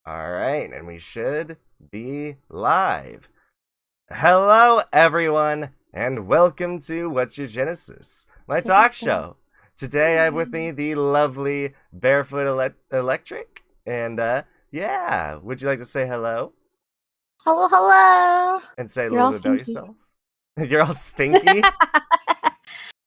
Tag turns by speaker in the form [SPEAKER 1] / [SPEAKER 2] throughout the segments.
[SPEAKER 1] Alright, and we should be live. Hello, everyone, and welcome to What's Your Genesis, my talk show. Today I have with me the lovely Barefoot Ellecktric, and yeah, would you like to say hello?
[SPEAKER 2] Hello, hello.
[SPEAKER 1] And say a
[SPEAKER 2] You're
[SPEAKER 1] little
[SPEAKER 2] all
[SPEAKER 1] bit about
[SPEAKER 2] stinky.
[SPEAKER 1] yourself? You're all stinky?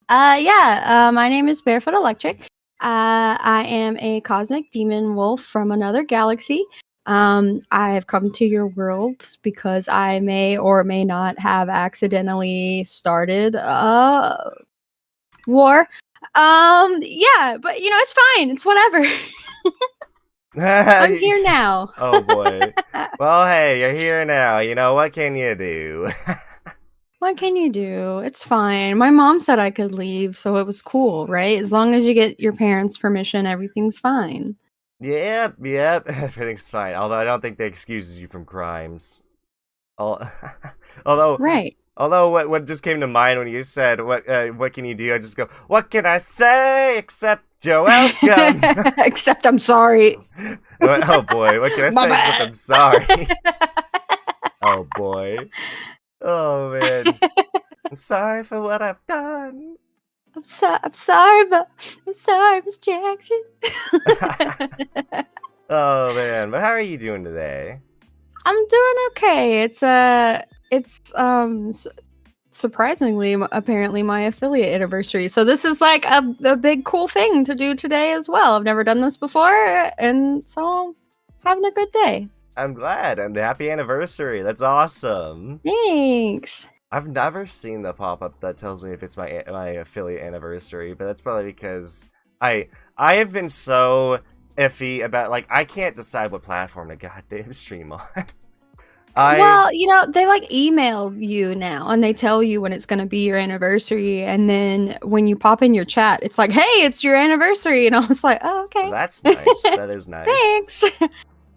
[SPEAKER 2] My name is Barefoot Ellecktric. I am a cosmic demon wolf from another galaxy. I have come to your world because I may or may not have accidentally started a war. But it's fine. It's whatever. I'm here now.
[SPEAKER 1] Oh boy. Well, hey, you're here now. You know, what can you do?
[SPEAKER 2] What can you do? It's fine. My mom said I could leave, so it was cool, right? As long as you get your parents' permission, everything's fine.
[SPEAKER 1] Yep, everything's fine. Although I don't think that excuses you from crimes. Although,
[SPEAKER 2] Right.
[SPEAKER 1] what just came to mind when you said what can you do? I just go, what can I say except you're welcome.
[SPEAKER 2] Except I'm sorry.
[SPEAKER 1] Oh boy, what can I
[SPEAKER 2] My
[SPEAKER 1] say
[SPEAKER 2] bad.
[SPEAKER 1] except I'm sorry? Oh boy. Oh man. I'm sorry for what I've done.
[SPEAKER 2] I'm sorry, Miss Jackson.
[SPEAKER 1] Oh man, but how are you doing today?
[SPEAKER 2] I'm doing okay. Surprisingly, apparently my affiliate anniversary. So this is like a big cool thing to do today as well. I've never done this before, and so having a good day.
[SPEAKER 1] I'm glad, and happy anniversary. That's awesome.
[SPEAKER 2] Thanks.
[SPEAKER 1] I've never seen the pop-up that tells me if it's my affiliate anniversry, but that's probably because I have been so iffy about, like, I can't decide what platform to goddamn stream on.
[SPEAKER 2] Well, they like email you now and they tell you when it's going to be your anniversary, and then when you pop in your chat, it's like, hey, it's your anniversary, and I was like, oh, okay.
[SPEAKER 1] That's nice. That is nice.
[SPEAKER 2] Thanks.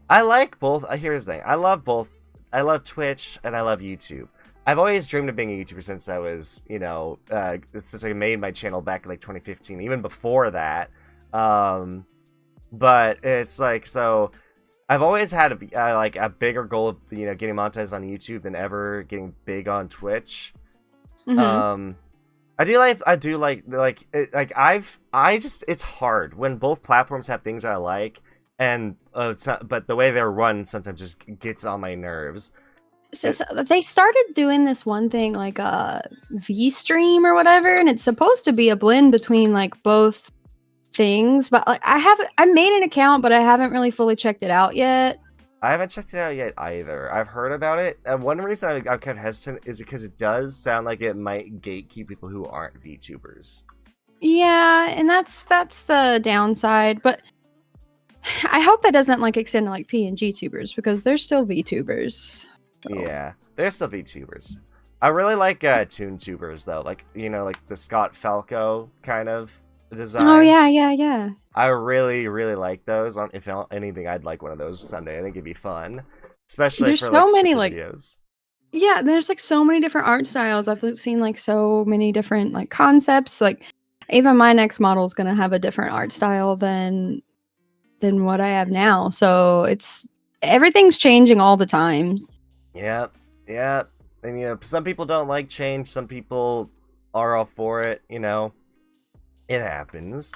[SPEAKER 1] I like both. Here's the thing. I love both. I love Twitch and I love YouTube. I've always dreamed of being a YouTuber since I was, since I made my channel back in like 2015, even before that. But it's like, so I've always had a bigger goal of, getting monetized on YouTube than ever getting big on Twitch.
[SPEAKER 2] Mm-hmm.
[SPEAKER 1] It's hard when both platforms have things I like, and but the way they're run sometimes just gets on my nerves.
[SPEAKER 2] So they started doing this one thing like a V stream or whatever, and it's supposed to be a blend between like both things, but like I made an account, but I haven't really fully checked it out yet.
[SPEAKER 1] I haven't checked it out yet either. I've heard about it, and one reason I'm kind of hesitant is because it does sound like it might gatekeep people who aren't VTubers.
[SPEAKER 2] Yeah, and that's the downside, but I hope that doesn't like extend to like PNG tubers, because they're still VTubers. So.
[SPEAKER 1] Yeah, they're still VTubers. I really like ToonTubers though, like like the Scott Falco kind of design.
[SPEAKER 2] Oh yeah.
[SPEAKER 1] I really like those. If anything, I'd like one of those someday. I think it'd be fun, especially
[SPEAKER 2] there's
[SPEAKER 1] for
[SPEAKER 2] so
[SPEAKER 1] like,
[SPEAKER 2] many
[SPEAKER 1] like
[SPEAKER 2] videos. Yeah, there's like so many different art styles. I've seen like so many different like concepts. Like even my next model is gonna have a different art style than what I have now. So everything's changing all the time.
[SPEAKER 1] Yeah. And some people don't like change. Some people are all for it. It happens.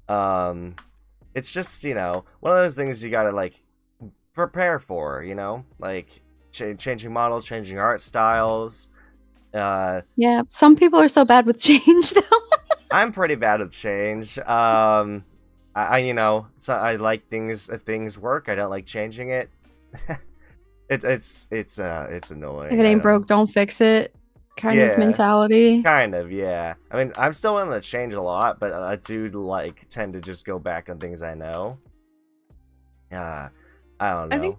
[SPEAKER 1] It's just one of those things you gotta like prepare for. Like changing models, changing art styles.
[SPEAKER 2] Yeah, some people are so bad with change though.
[SPEAKER 1] I'm pretty bad at change. So I like things if things work. I don't like changing it. It's annoying.
[SPEAKER 2] If it ain't broke, don't fix it kind of mentality.
[SPEAKER 1] Kind of, yeah. I mean, I'm still willing to change a lot, but I do tend to just go back on things I know. I don't know.
[SPEAKER 2] I think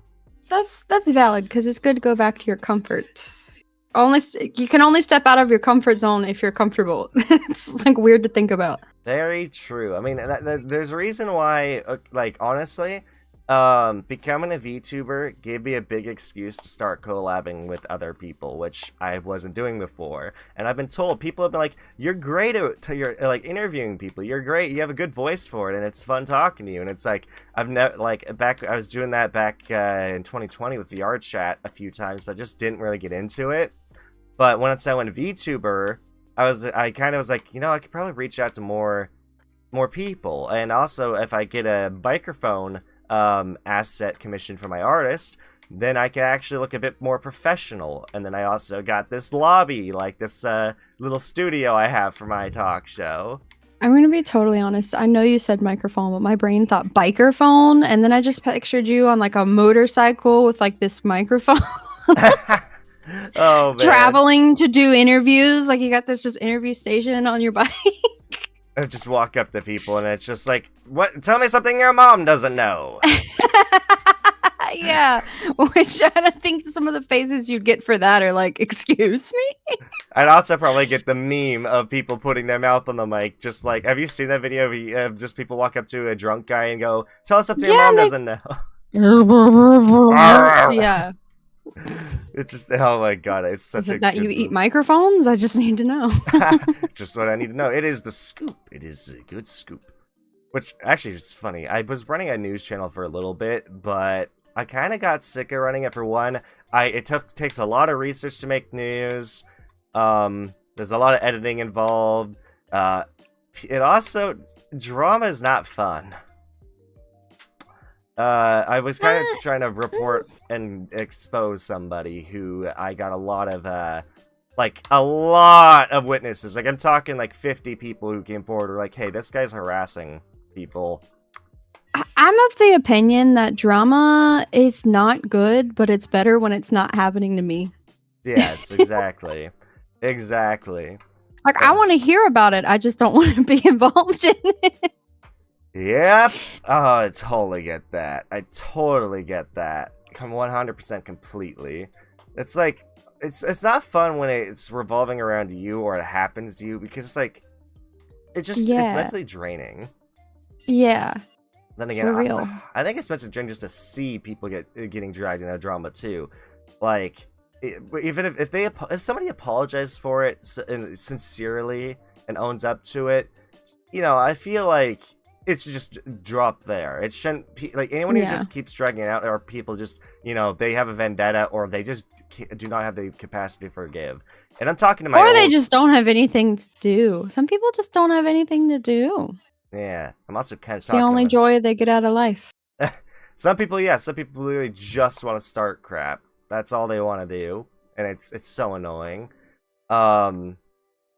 [SPEAKER 2] that's valid, because it's good to go back to your comforts. You can only step out of your comfort zone if you're comfortable. It's like weird to think about.
[SPEAKER 1] Very true. I mean, there's a reason why, like, honestly, Becoming a VTuber gave me a big excuse to start collabing with other people, which I wasn't doing before. And I've been told, people have been like, "You're great at you're like interviewing people. You're great. You have a good voice for it, and it's fun talking to you." And it's like I've never I was doing that back in 2020 with VR chat a few times, but just didn't really get into it. But once I went VTuber, I kind of was like, I could probably reach out to more people, and also if I get a microphone asset commission for my artist, then I can actually look a bit more professional. And then I also got this lobby, like this little studio I have for my talk show.
[SPEAKER 2] I'm gonna be totally honest. I know you said microphone, but my brain thought biker phone, and then I just pictured you on like a motorcycle with like this microphone.
[SPEAKER 1] Oh man.
[SPEAKER 2] Traveling to do interviews, like you got this just interview station on your bike.
[SPEAKER 1] I just walk up to people and it's just like, what? Tell me something your mom doesn't know.
[SPEAKER 2] Yeah, which I don't think some of the faces you'd get for that are like, excuse me?
[SPEAKER 1] I'd also probably get the meme of people putting their mouth on the mic, just like, have you seen that video of just people walk up to a drunk guy and go, tell us something your mom doesn't know?
[SPEAKER 2] Yeah.
[SPEAKER 1] It's just, oh my god, it's such
[SPEAKER 2] Is
[SPEAKER 1] a
[SPEAKER 2] it that
[SPEAKER 1] good
[SPEAKER 2] you eat
[SPEAKER 1] move.
[SPEAKER 2] microphones? I just need to know.
[SPEAKER 1] Just what I need to know. It is the scoop. It is a good scoop. Which, actually, it's funny. I was running a news channel for a little bit, but I kind of got sick of running it. For one, it takes a lot of research to make news. There's a lot of editing involved. It also, drama is not fun. I was kind of trying to report and expose somebody who I got a lot of witnesses. Like, I'm talking like 50 people who came forward were like, hey, this guy's harassing people.
[SPEAKER 2] I'm of the opinion that drama is not good, but it's better when it's not happening to me.
[SPEAKER 1] Yes, exactly. Exactly.
[SPEAKER 2] Like, I want to hear about it. I just don't want to be involved in it.
[SPEAKER 1] Yep. Oh, I totally get that. I totally get that. 100% completely. It's like, it's not fun when it's revolving around you or it happens to you, because it's like, it's mentally draining.
[SPEAKER 2] Yeah.
[SPEAKER 1] Then again,
[SPEAKER 2] for real.
[SPEAKER 1] I think it's mentally draining just to see people getting dragged in a drama too. Like, even if somebody apologizes for it sincerely and owns up to it, I feel like it's just drop there. It shouldn't like anyone who just keeps dragging it out, or people just they have a vendetta, or they just do not have the capacity to forgive. And I'm talking to my
[SPEAKER 2] or they just don't have anything to do. Some people just don't have anything to do.
[SPEAKER 1] Yeah, I'm also kind of
[SPEAKER 2] it's the only joy they get out of life.
[SPEAKER 1] Some people literally just want to start crap. That's all they want to do, and it's so annoying. One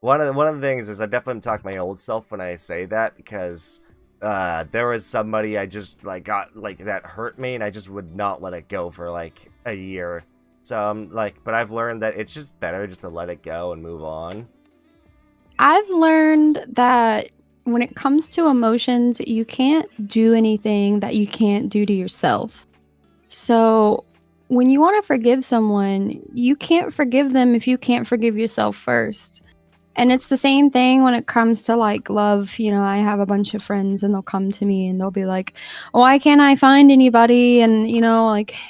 [SPEAKER 1] of the things is I definitely talk to my old self when I say that, because there was somebody I just got that hurt me, and I just would not let it go for like a year. So but I've learned that it's just better just to let it go and move on.
[SPEAKER 2] I've learned that when it comes to emotions, you can't do anything that you can't do to yourself. So when you want to forgive someone, you can't forgive them if you can't forgive yourself first. And it's the same thing when it comes to like love. I have a bunch of friends and they'll come to me and they'll be like, why can't I find anybody? And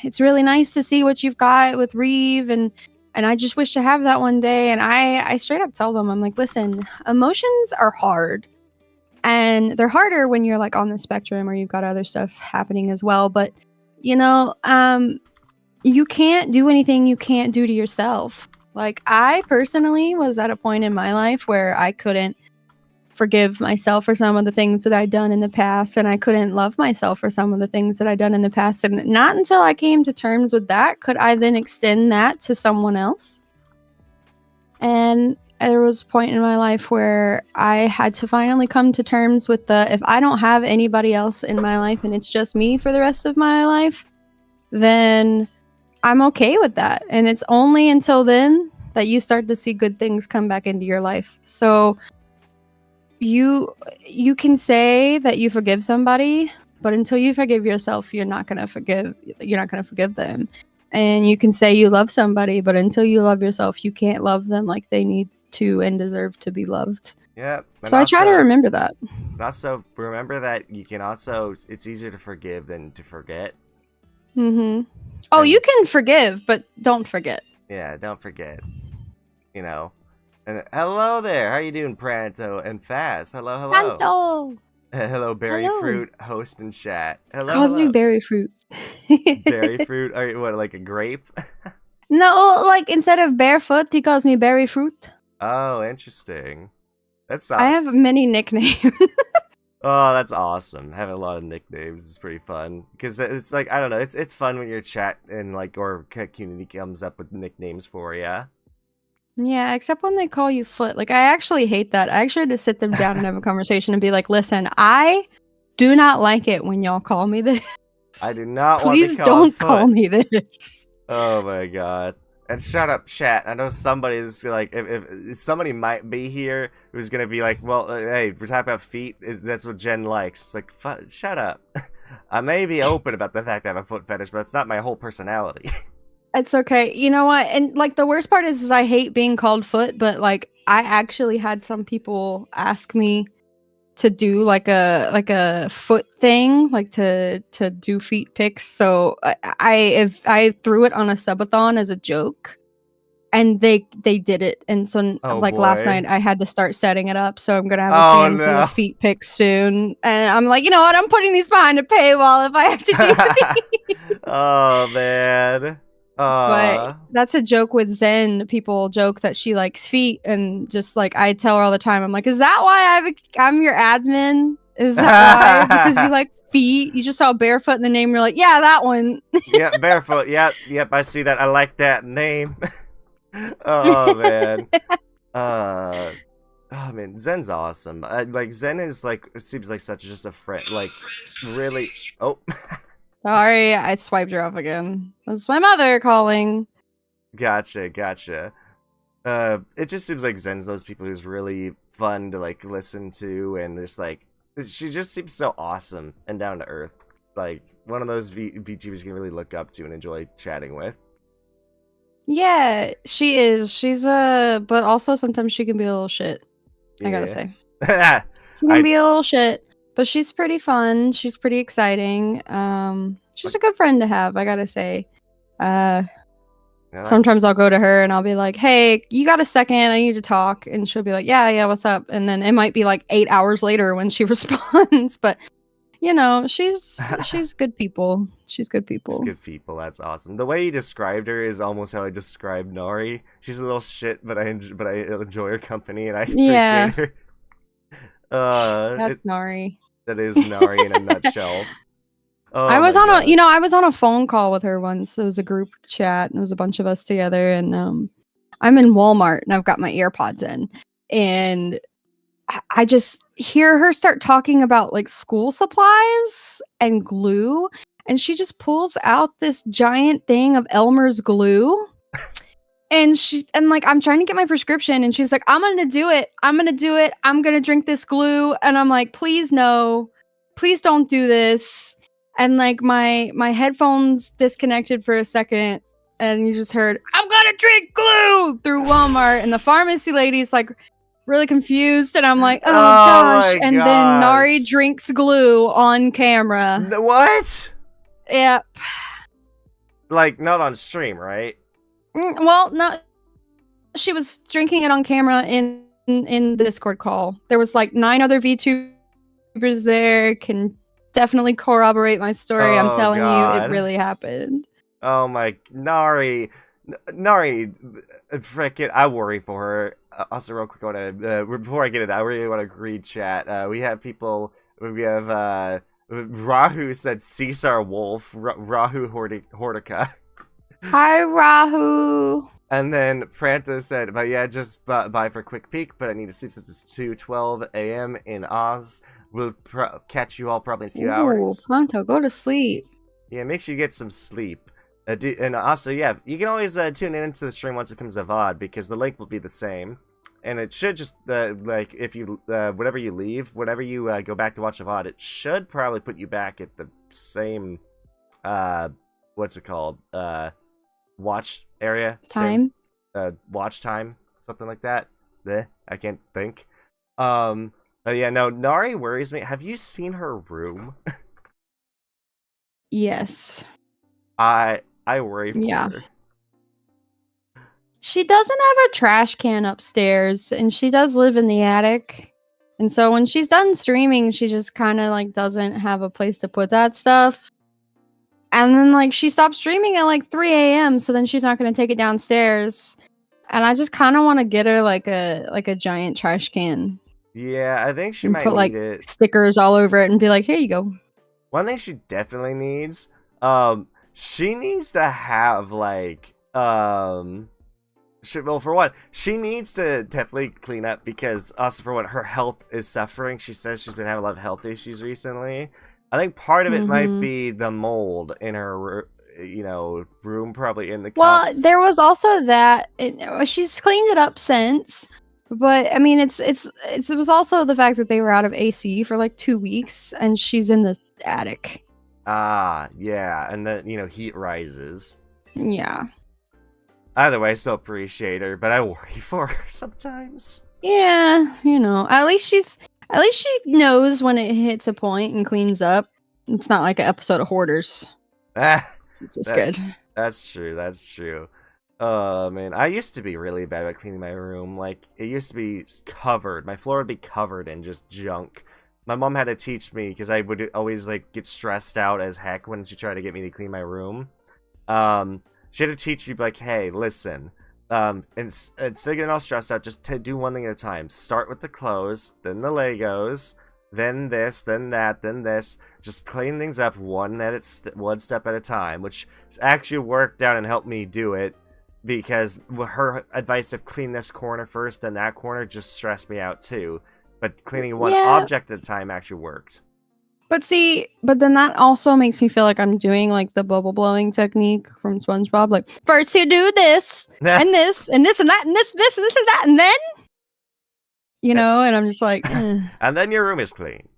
[SPEAKER 2] it's really nice to see what you've got with Reeve, and I just wish to have that one day. And I straight up tell them, I'm like, listen, emotions are hard. And they're harder when you're like on the spectrum or you've got other stuff happening as well. But, you can't do anything you can't do to yourself. Like, I personally was at a point in my life where I couldn't forgive myself for some of the things that I'd done in the past, and I couldn't love myself for some of the things that I'd done in the past. And not until I came to terms with that could I then extend that to someone else. And there was a point in my life where I had to finally come to terms with if I don't have anybody else in my life and it's just me for the rest of my life, then I'm okay with that. And it's only until then that you start to see good things come back into your life. So you can say that you forgive somebody, but until you forgive yourself, you're not going to forgive them. And you can say you love somebody, but until you love yourself, you can't love them like they need to and deserve to be loved.
[SPEAKER 1] Yep. And
[SPEAKER 2] So I try to remember that.
[SPEAKER 1] Also, remember that you can also, it's easier to forgive than to forget.
[SPEAKER 2] Mm-hmm. Oh,
[SPEAKER 1] And-
[SPEAKER 2] you can forgive, but don't forget.
[SPEAKER 1] Yeah, don't forget. You know. And hello there. How you doing, Pranto and Fast? Hello, hello.
[SPEAKER 2] Panto!
[SPEAKER 1] Hello, Berry
[SPEAKER 2] Hello.
[SPEAKER 1] Fruit, host and chat. Hello,
[SPEAKER 2] Calls
[SPEAKER 1] hello.
[SPEAKER 2] you berry fruit.
[SPEAKER 1] Berry Fruit? Are you, what, like a grape?
[SPEAKER 2] No, like instead of barefoot, he calls me berry fruit.
[SPEAKER 1] Oh, interesting. That's
[SPEAKER 2] I have many nicknames.
[SPEAKER 1] Oh, that's awesome. Having a lot of nicknames is pretty fun because it's like I don't know. It's fun when your chat and like or community comes up with nicknames for you.
[SPEAKER 2] Yeah, except when they call you foot. Like I actually hate that. I actually had to sit them down and have a conversation and be like, "Listen, I do not like it when y'all call me this.
[SPEAKER 1] I do not want to
[SPEAKER 2] Please
[SPEAKER 1] be called
[SPEAKER 2] don't call
[SPEAKER 1] foot.
[SPEAKER 2] me this."
[SPEAKER 1] Oh my god. And shut up, chat. I know somebody's like, if somebody might be here who's gonna be like, well, hey, we're talking about feet. That's what Jen likes? It's like, shut up. I may be open about the fact I have a foot fetish, but it's not my whole personality.
[SPEAKER 2] It's okay. You know what? And like the worst part is I hate being called foot, but like I actually had some people ask me to do like a foot thing, like to do feet pics. So if I threw it on a subathon as a joke, and they did it. And so
[SPEAKER 1] Oh
[SPEAKER 2] like last
[SPEAKER 1] boy.
[SPEAKER 2] night I had to start setting it up. So I'm gonna have
[SPEAKER 1] Oh,
[SPEAKER 2] a handful
[SPEAKER 1] no.
[SPEAKER 2] of feet pics soon. And I'm like, you know what? I'm putting these behind a paywall if I have to do these.
[SPEAKER 1] Oh man.
[SPEAKER 2] But that's a joke with Zen. People joke that she likes feet, and just like I tell her all the time, I'm like, "Is that why I'm your admin? Is that why? Because you like feet? You just saw barefoot in the name. You're like, yeah, that one."
[SPEAKER 1] Yeah, barefoot. Yep. I see that. I like that name. Oh man. Oh man, Zen's awesome. Like Zen is like it seems like such just a friend. Like really. Oh.
[SPEAKER 2] Sorry, I swiped her off again. That's my mother calling.
[SPEAKER 1] Gotcha. It just seems like Zen's those people who's really fun to like listen to, and just like she just seems so awesome and down to earth. Like one of those VTubers you can really look up to and enjoy chatting with.
[SPEAKER 2] Yeah, she is. She's but also sometimes she can be a little shit. I gotta say, she can be a little shit, but she's pretty fun. She's pretty exciting. She's a good friend to have. I gotta say. Sometimes I'll go to her and I'll be like, "Hey, you got a second? I need to talk." And she'll be like, "Yeah, what's up?" And then it might be like 8 hours later when she responds, but you know, she's good people. She's good people.
[SPEAKER 1] She's good people. That's awesome. The way you described her is almost how I described Nori. She's a little shit, but I enjoy her company and I appreciate her.
[SPEAKER 2] That's Nari.
[SPEAKER 1] That is Nari in a nutshell. Oh,
[SPEAKER 2] I was on I was on a phone call with her once. It was a group chat and it was a bunch of us together, and I'm in Walmart and I've got my AirPods in, and I just hear her start talking about like school supplies and glue, and she just pulls out this giant thing of Elmer's glue. And like I'm trying to get my prescription and she's like, I'm gonna do it. I'm gonna drink this glue. And I'm like, please no, please don't do this. And like my headphones disconnected for a second, and you just heard, I'm gonna drink glue through Walmart. And the pharmacy lady's like really confused, and I'm like, oh gosh. And then Nari drinks glue on camera.
[SPEAKER 1] What?
[SPEAKER 2] Yep.
[SPEAKER 1] Like not on stream, right?
[SPEAKER 2] Well, no, she was drinking it on camera in the Discord call. There was like 9 other VTubers there. Can definitely corroborate my story. I'm telling you, it really happened.
[SPEAKER 1] Oh my, Nari, frickin', I worry for her. Also, real quick, before I get it, I really want to greet chat. We have people. We have Rahu said Caesar Wolf. Rahu Hortica. Hi, Rahu. And then Pranta said, but yeah, just bye for a quick peek, but I need to sleep since it's 2:12 a.m. in Oz. We'll catch you all probably in a few hours.
[SPEAKER 2] Pronto, go to sleep.
[SPEAKER 1] Yeah, make sure you get some sleep. And also, yeah, you can always tune in into the stream once it comes to VOD, because the link will be the same. And it should just, like, if you, whenever you leave, whenever you go back to watch a VOD, it should probably put you back at the same, what's it called? Watch area?
[SPEAKER 2] Time?
[SPEAKER 1] Watch time? Something like that. I can't think. But yeah, no, Nari worries me. Have you seen her room?
[SPEAKER 2] Yes.
[SPEAKER 1] I worry for
[SPEAKER 2] Yeah.
[SPEAKER 1] her.
[SPEAKER 2] She doesn't have a trash can upstairs, and she does live in the attic. And so when she's done streaming, she just kind of like doesn't have a place to put that stuff. And then like she stopped streaming at like 3 a.m. So then she's not going to take it downstairs. And I just kind of want to get her like a giant trash can
[SPEAKER 1] Yeah, I think she
[SPEAKER 2] and
[SPEAKER 1] might
[SPEAKER 2] put like
[SPEAKER 1] need it.
[SPEAKER 2] stickers all over it and be like, here you go.
[SPEAKER 1] One thing she definitely needs, she needs to have like, well, for one, she needs to definitely clean up because also for one, her health is suffering. She says she's been having a lot of health issues recently. I think part of it might be the mold in her, room, probably in the
[SPEAKER 2] Well,
[SPEAKER 1] cups.
[SPEAKER 2] there was also that she's cleaned it up since, but I mean, it was also the fact that they were out of AC for like 2 weeks, and she's in the attic.
[SPEAKER 1] Ah, yeah, and then heat rises.
[SPEAKER 2] Yeah.
[SPEAKER 1] Either way, I still appreciate her, but I worry for her sometimes.
[SPEAKER 2] Yeah, at least she knows when it hits a point and cleans up. It's not like an episode of Hoarders. Which is good.
[SPEAKER 1] That's true. That's true. Oh man, I used to be really bad at cleaning my room. Like it used to be covered. My floor would be covered in just junk. My mom had to teach me because I would always like get stressed out as heck when she tried to get me to clean my room. She had to teach me like, hey, listen. Instead of getting all stressed out, just do one thing at a time. Start with the clothes, then the Legos, then this, then that, then this. Just clean things up one step at a time, which actually worked out and helped me do it because her advice of clean this corner first, then that corner just stressed me out too. But cleaning one object at a time actually worked.
[SPEAKER 2] But then that also makes me feel like I'm doing like the bubble blowing technique from SpongeBob. Like first you do this and this and this and that and this and this and that and then and I'm just like
[SPEAKER 1] and then your room is clean.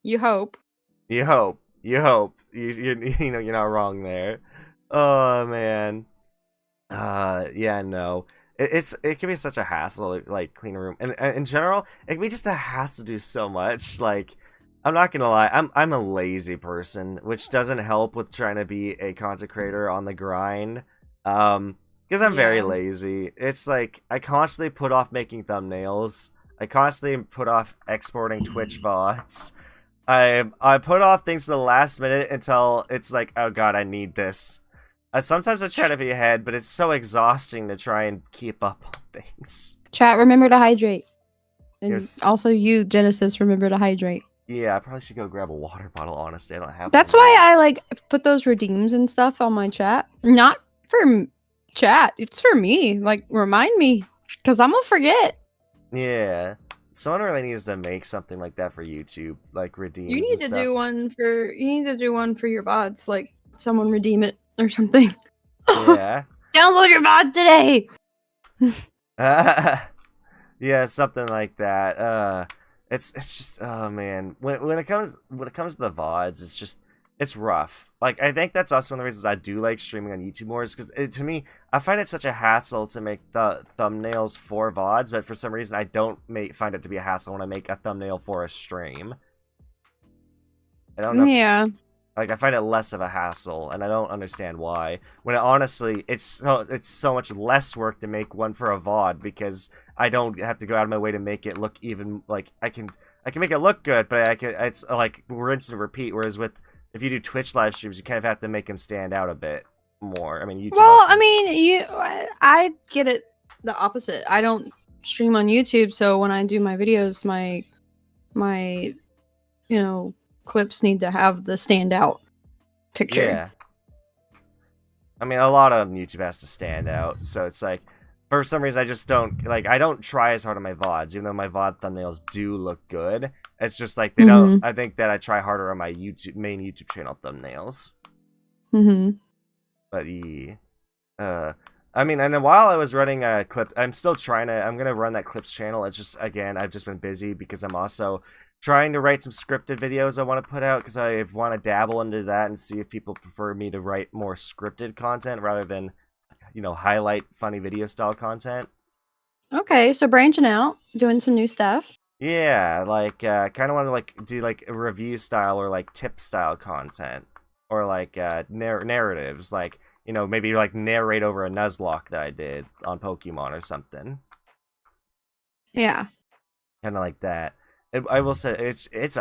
[SPEAKER 2] You hope.
[SPEAKER 1] You hope. You're not wrong there. Oh man. Yeah, no. It can be such a hassle to, like, clean a room. And in general, it can be just a hassle to do so much. Like, I'm not gonna lie, I'm a lazy person, which doesn't help with trying to be a content creator on the grind. Because I'm very lazy. It's like, I constantly put off making thumbnails. I constantly put off exporting Twitch VODs. I put off things to the last minute until it's like, oh god, I need this. Sometimes I try to be ahead, but it's so exhausting to try and keep up on things.
[SPEAKER 2] Chat, remember to hydrate. And
[SPEAKER 1] Yes.
[SPEAKER 2] also you, Genesis, remember to hydrate.
[SPEAKER 1] Yeah, I probably should go grab a water bottle, honestly. I don't have
[SPEAKER 2] That's
[SPEAKER 1] one.
[SPEAKER 2] why I like put those redeems and stuff on my chat. Not for chat, it's for me. Like, remind me, because I'm gonna forget.
[SPEAKER 1] Yeah. Someone really needs to make something like that for YouTube, like redeems.
[SPEAKER 2] You need to
[SPEAKER 1] stuff.
[SPEAKER 2] do one for your VODs, like someone redeem it or something.
[SPEAKER 1] Yeah.
[SPEAKER 2] Download your VOD today.
[SPEAKER 1] Yeah, something like that. It's just, oh man, when it comes to the VODs, it's rough. Like, I think that's also one of the reasons I do like streaming on YouTube more, is because to me, I find it such a hassle to make the thumbnails for VODs, but for some reason I don't find it to be a hassle when I make a thumbnail for a stream. I don't know.
[SPEAKER 2] Yeah.
[SPEAKER 1] Like, I find it less of a hassle, and I don't understand why. When honestly, it's so much less work to make one for a VOD, because I don't have to go out of my way to make it look even, like, I can make it look good, but it's like rinse and repeat, whereas if you do Twitch live streams, you kind of have to make them stand out a bit more. I mean, YouTube
[SPEAKER 2] Well, I mean, I get it the opposite. I don't stream on YouTube, so when I do my videos, my clips need to have the standout picture.
[SPEAKER 1] Yeah. I mean, a lot of YouTube has to stand out, so it's like, for some reason, I just don't, like, I don't try as hard on my VODs, even though my VOD thumbnails do look good. It's just like, they don't, I think that I try harder on my main YouTube channel thumbnails. But yeah. I mean, and then while I was running a clip, I'm gonna run that clips channel. It's just, again, I've just been busy because I'm also trying to write some scripted videos I want to put out, because I want to dabble into that and see if people prefer me to write more scripted content rather than, highlight funny video style content.
[SPEAKER 2] Okay, so branching out, doing some new stuff.
[SPEAKER 1] Yeah, like kind of want to like do like a review style or like tip style content, or like narratives, like maybe like narrate over a Nuzlocke that I did on Pokemon or something,
[SPEAKER 2] Yeah.
[SPEAKER 1] kind of like that. I will say it's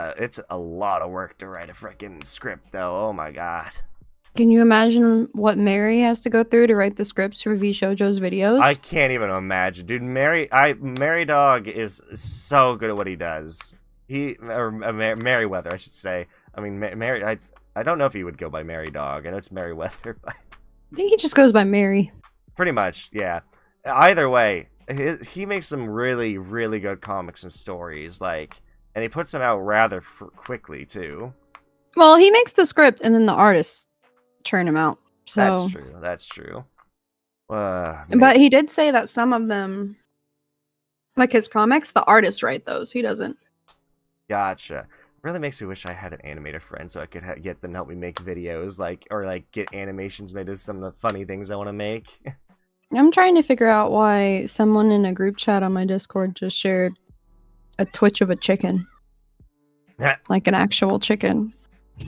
[SPEAKER 1] a lot of work to write a freaking script though. Oh my god.
[SPEAKER 2] Can you imagine what Mary has to go through to write the scripts for V Shoujo's
[SPEAKER 1] I
[SPEAKER 2] videos?
[SPEAKER 1] can't even imagine, dude. Mary Dog is so good at what he does. Merryweather, I should say. I mean, Mary. I don't know if he would go by Mary Dog. I know it's Merryweather, but
[SPEAKER 2] I think he just goes by Mary.
[SPEAKER 1] pretty much, yeah. Either way, he makes some really, really good comics and stories, like, and he puts them out rather quickly too.
[SPEAKER 2] Well, he makes the script and then the artists churn him out. So
[SPEAKER 1] That's true. That's true.
[SPEAKER 2] But he did say that some of them, like his comics, the artists write those. He doesn't.
[SPEAKER 1] Gotcha. Really makes me wish I had an animator friend so I could get them to help me make videos, or get animations made of some of the funny things I want to make.
[SPEAKER 2] I'm trying to figure out why someone in a group chat on my Discord just shared a twitch of a chicken. Like an actual chicken.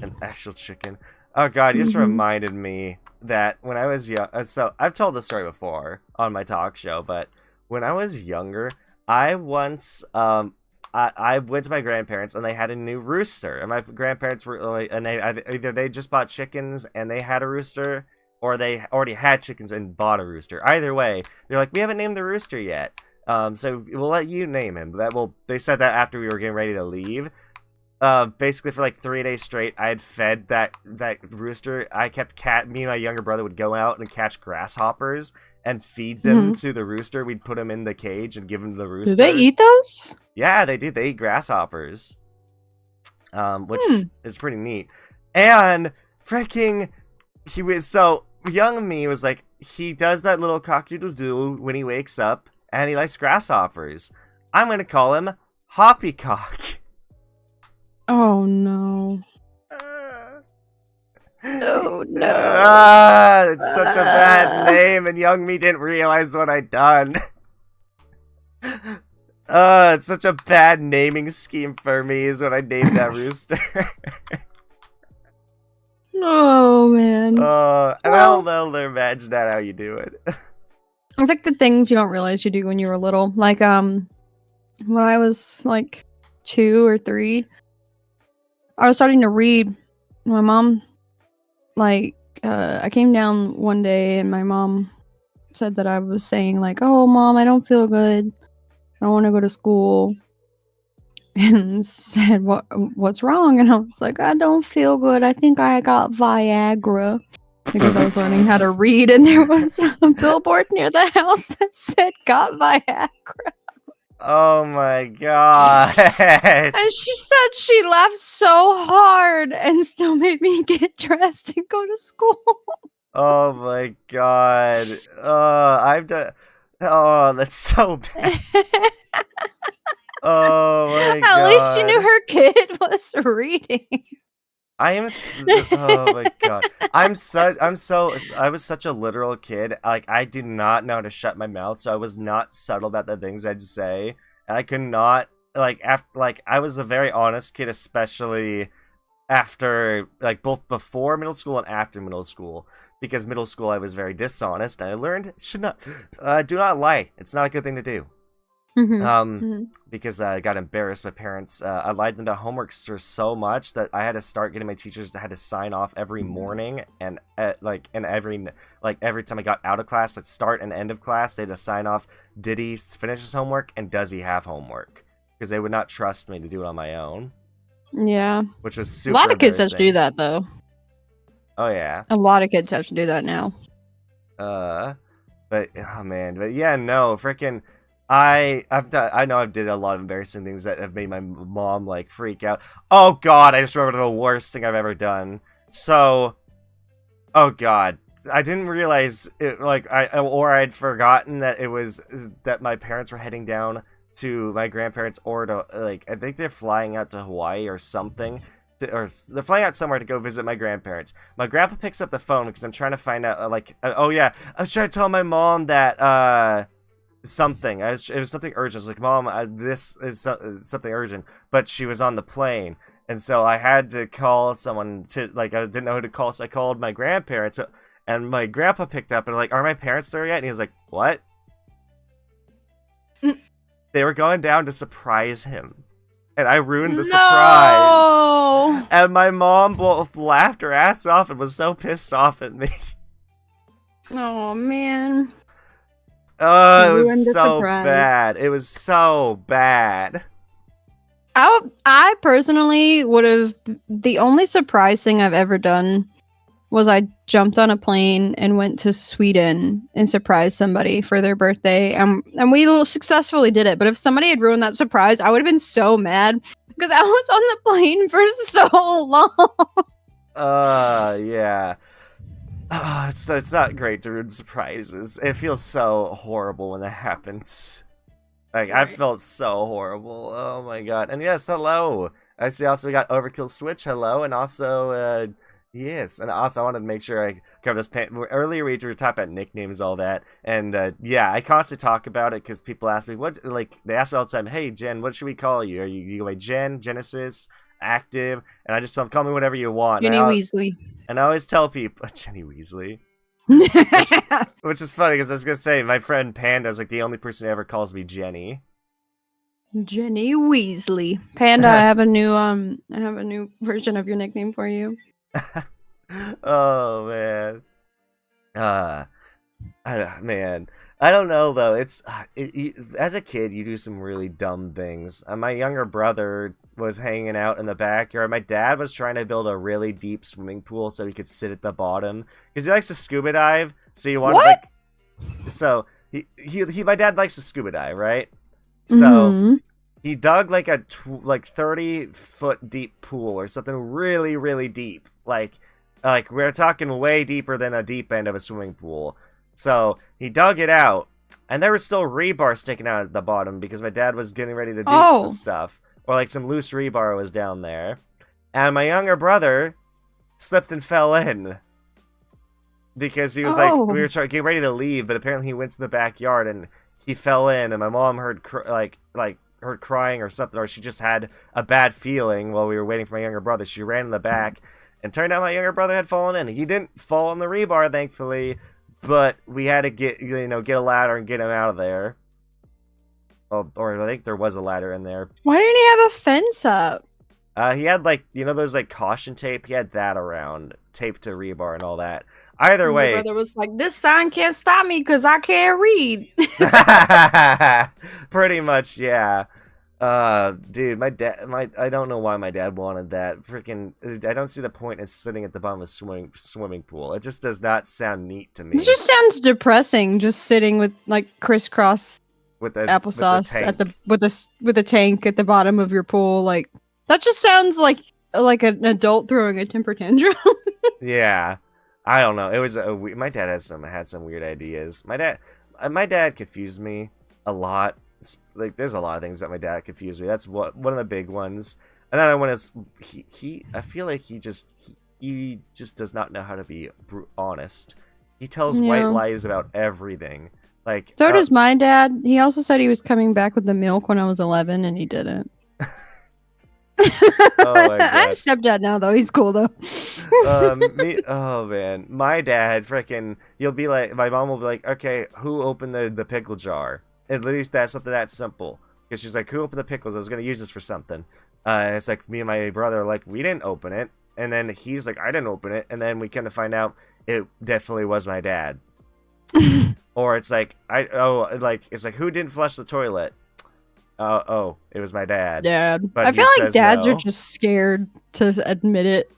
[SPEAKER 1] An actual chicken. Oh god, you just reminded me that when I was young, so I've told this story before on my talk show, but when I was younger, I once I went to my grandparents and they had a new rooster, and my grandparents were like, and either they just bought chickens and they had a rooster, or they already had chickens and bought a rooster. Either way, they're like, we haven't named the rooster yet, so we'll let you name him. They said that after we were getting ready to leave. Basically for like 3 days straight, I had fed that rooster. Me and my younger brother would go out and catch grasshoppers and feed them to the rooster. We'd put them in the cage and give them to the rooster.
[SPEAKER 2] Do they eat those?
[SPEAKER 1] Yeah, they do. They eat grasshoppers, which is pretty neat. And freaking, young me was like, he does that little cock-doodle-doo when he wakes up, and he likes grasshoppers. I'm gonna call him Hoppycock.
[SPEAKER 2] Oh no. Oh
[SPEAKER 1] no. It's such a bad name, and young me didn't realize what I'd done. It's such a bad naming scheme for me is when I named that rooster.
[SPEAKER 2] Oh man.
[SPEAKER 1] And I'll never imagine that how you do it.
[SPEAKER 2] It's like the things you don't realize you do when you were little. Like when I was like 2 or 3, I was starting to read. My mom, I came down one day and my mom said that I was saying like, "Oh, Mom, I don't feel good. I don't want to go to school." And said, "What's wrong?" And I was like, "I don't feel good. I think I got Viagra." Because I was learning how to read, and there was a billboard near the house that said "got Viagra."
[SPEAKER 1] Oh my god.
[SPEAKER 2] And she said she laughed so hard and still made me get dressed and go to school.
[SPEAKER 1] Oh my god. I've done. Oh, that's so bad. Oh my god.
[SPEAKER 2] At least you knew her kid was reading.
[SPEAKER 1] Oh my god. I was such a literal kid. Like, I did not know how to shut my mouth, so I was not subtle about the things I'd say. And I could not, I was a very honest kid, especially after, both before middle school and after middle school. Because middle school I was very dishonest, and I learned, do not lie. It's not a good thing to do. Because I got embarrassed. My parents, I lied them to homeworks for so much that I had to start getting my teachers to sign off every morning, and every time I got out of class, at start and end of class, they had to sign off, did he finish his homework and does he have homework, because they would not trust me to do it on my own.
[SPEAKER 2] Yeah,
[SPEAKER 1] which was super.
[SPEAKER 2] A lot of kids have to do that though.
[SPEAKER 1] Oh yeah,
[SPEAKER 2] a lot of kids have to do that now.
[SPEAKER 1] But oh man, but yeah, no, freaking. I know I've did a lot of embarrassing things that have made my mom freak out. Oh god, I just remembered the worst thing I've ever done. So, oh god, I didn't realize it. I'd forgotten that it was that my parents were heading down to my grandparents, or to I think they're flying out to Hawaii or something. Or they're flying out somewhere to go visit my grandparents. My grandpa picks up the phone because I'm trying to find out. Oh yeah, I was trying to tell my mom that something. It was something urgent. I was like, Mom, this is something urgent. But she was on the plane. And so I had to call someone to, like, I didn't know who to call. So I called my grandparents. And my grandpa picked up and like, are my parents there yet? And he was like, what? They were going down to surprise him. And I ruined the surprise. And my mom both laughed her ass off and was so pissed off at me.
[SPEAKER 2] Oh, man.
[SPEAKER 1] Oh, it was so bad. It was so bad.
[SPEAKER 2] I personally would have... The only surprise thing I've ever done was I jumped on a plane and went to Sweden and surprised somebody for their birthday. And we successfully did it. But if somebody had ruined that surprise, I would have been so mad because I was on the plane for so long.
[SPEAKER 1] Yeah. It's not great to ruin surprises. It feels so horrible when that happens. Like, I felt so horrible. Oh my god. And yes, hello. I see also we got Overkill Switch, hello. And also, yes, and also I wanted to make sure I covered this. Earlier we were talking about nicknames, all that, and yeah, I constantly talk about it because people ask me they ask me all the time, hey Jen, what should we call you? Are you go by Jen, Genesis, Active? And I just tell them, call me whatever you want.
[SPEAKER 2] Jenny Weasley.
[SPEAKER 1] And I always tell people, Jenny Weasley. Which is funny because I was gonna say my friend Panda is like the only person who ever calls me Jenny.
[SPEAKER 2] Jenny Weasley. Panda, I have a new version of your nickname for you.
[SPEAKER 1] Oh man, man, I don't know though. It's as a kid you do some really dumb things. My younger brother was hanging out in the backyard. My dad was trying to build a really deep swimming pool so he could sit at the bottom because he likes to scuba dive. So you wanted so my dad likes to scuba dive, right? So he dug like a 30-foot deep pool or something really, really deep. Like we're talking way deeper than a deep end of a swimming pool. So he dug it out, and there was still rebar sticking out at the bottom because my dad was getting ready to do some stuff. Or like some loose rebar was down there. And my younger brother slipped and fell in. Because he was like, we were getting ready to leave, but apparently he went to the backyard and he fell in, and my mom heard heard crying or something, or she just had a bad feeling while we were waiting for my younger brother. She ran in the back, and turned out my younger brother had fallen in. He didn't fall on the rebar, thankfully, but we had to get a ladder and get him out of there. Oh, or I think there was a ladder in there.
[SPEAKER 2] Why didn't he have a fence up?
[SPEAKER 1] He had those caution tape. He had that around, taped to rebar and all that. Either way,
[SPEAKER 2] my brother was like, "This sign can't stop me because I can't read."
[SPEAKER 1] Pretty much, yeah. Dude, I don't know why my dad wanted that. Freaking, I don't see the point in sitting at the bottom of a swimming pool. It just does not sound neat to me.
[SPEAKER 2] It just sounds depressing, just sitting with crisscross
[SPEAKER 1] with the
[SPEAKER 2] applesauce with a tank at the bottom of your pool. Like that just sounds like an adult throwing a temper tantrum.
[SPEAKER 1] Yeah, I don't know. It was my dad had some weird ideas. My dad confused me a lot. There's a lot of things about my dad that confuse me. That's one of the big ones. Another one is I feel like he just does not know how to be honest. He tells white lies about everything. So
[SPEAKER 2] does my dad. He also said he was coming back with the milk when I was 11, and he didn't.
[SPEAKER 1] Oh my God.
[SPEAKER 2] I'm stepdad now, though. He's cool, though.
[SPEAKER 1] Oh man, my dad freaking. You'll be like, my mom will be like, okay, who opened the pickle jar? At least that's something that simple. Because she's like, who opened the pickles? I was gonna use this for something. And it's like me and my brother are like, we didn't open it. And then he's like, I didn't open it. And then we kind of find out it definitely was my dad. Or it's like, it's like, who didn't flush the toilet? It was my dad.
[SPEAKER 2] Dad.
[SPEAKER 1] But
[SPEAKER 2] I feel like dads
[SPEAKER 1] no.
[SPEAKER 2] are just scared to admit it,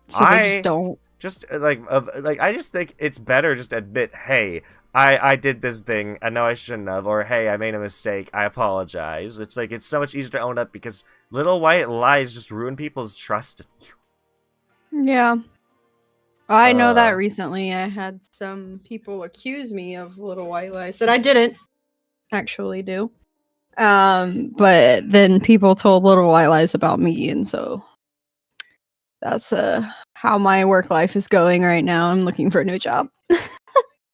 [SPEAKER 2] so they just don't.
[SPEAKER 1] Just I just think it's better just admit, hey, I did this thing. I know I shouldn't have, or hey, I made a mistake. I apologize. It's like it's so much easier to own up because little white lies just ruin people's trust in you.
[SPEAKER 2] Yeah. I know that recently I had some people accuse me of little white lies that I didn't actually do. But then people told little white lies about me, and so that's how my work life is going right now. I'm looking for a new job.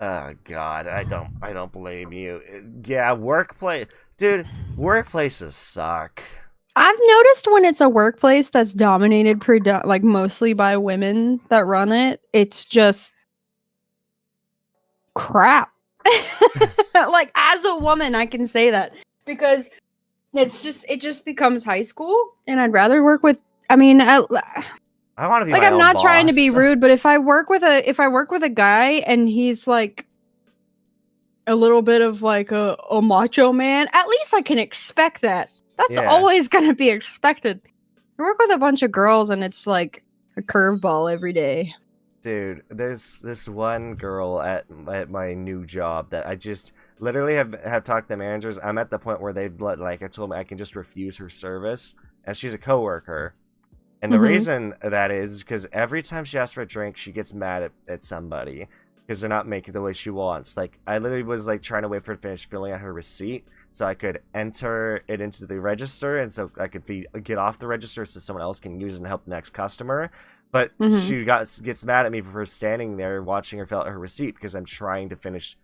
[SPEAKER 1] Oh God, I don't blame you. Yeah, workplace, dude. Workplaces suck.
[SPEAKER 2] I've noticed when it's a workplace that's dominated like mostly by women that run it, it's just crap. Like as a woman, I can say that because it just becomes high school, and I'd rather work with. I mean,
[SPEAKER 1] I want to be
[SPEAKER 2] like
[SPEAKER 1] my
[SPEAKER 2] I'm
[SPEAKER 1] own
[SPEAKER 2] not trying to be
[SPEAKER 1] boss.
[SPEAKER 2] rude, but if I work with a guy and he's like a little bit of like a macho man, at least I can expect that. That's
[SPEAKER 1] Yeah.
[SPEAKER 2] always gonna be expected. I work with a bunch of girls and it's like a curveball every day.
[SPEAKER 1] Dude, there's this one girl at my new job that I just literally have talked to the managers. I'm at the point where they've like I told me I can just refuse her service, and she's a coworker. And the reason that is because every time she asks for a drink, she gets mad at somebody because they're not making it the way she wants. Like I literally was like trying to wait for her to finish filling out her receipt so I could enter it into the register, and so I could get off the register so someone else can use it and help the next customer. But she gets mad at me for standing there watching her fill out her receipt because I'm trying to finish,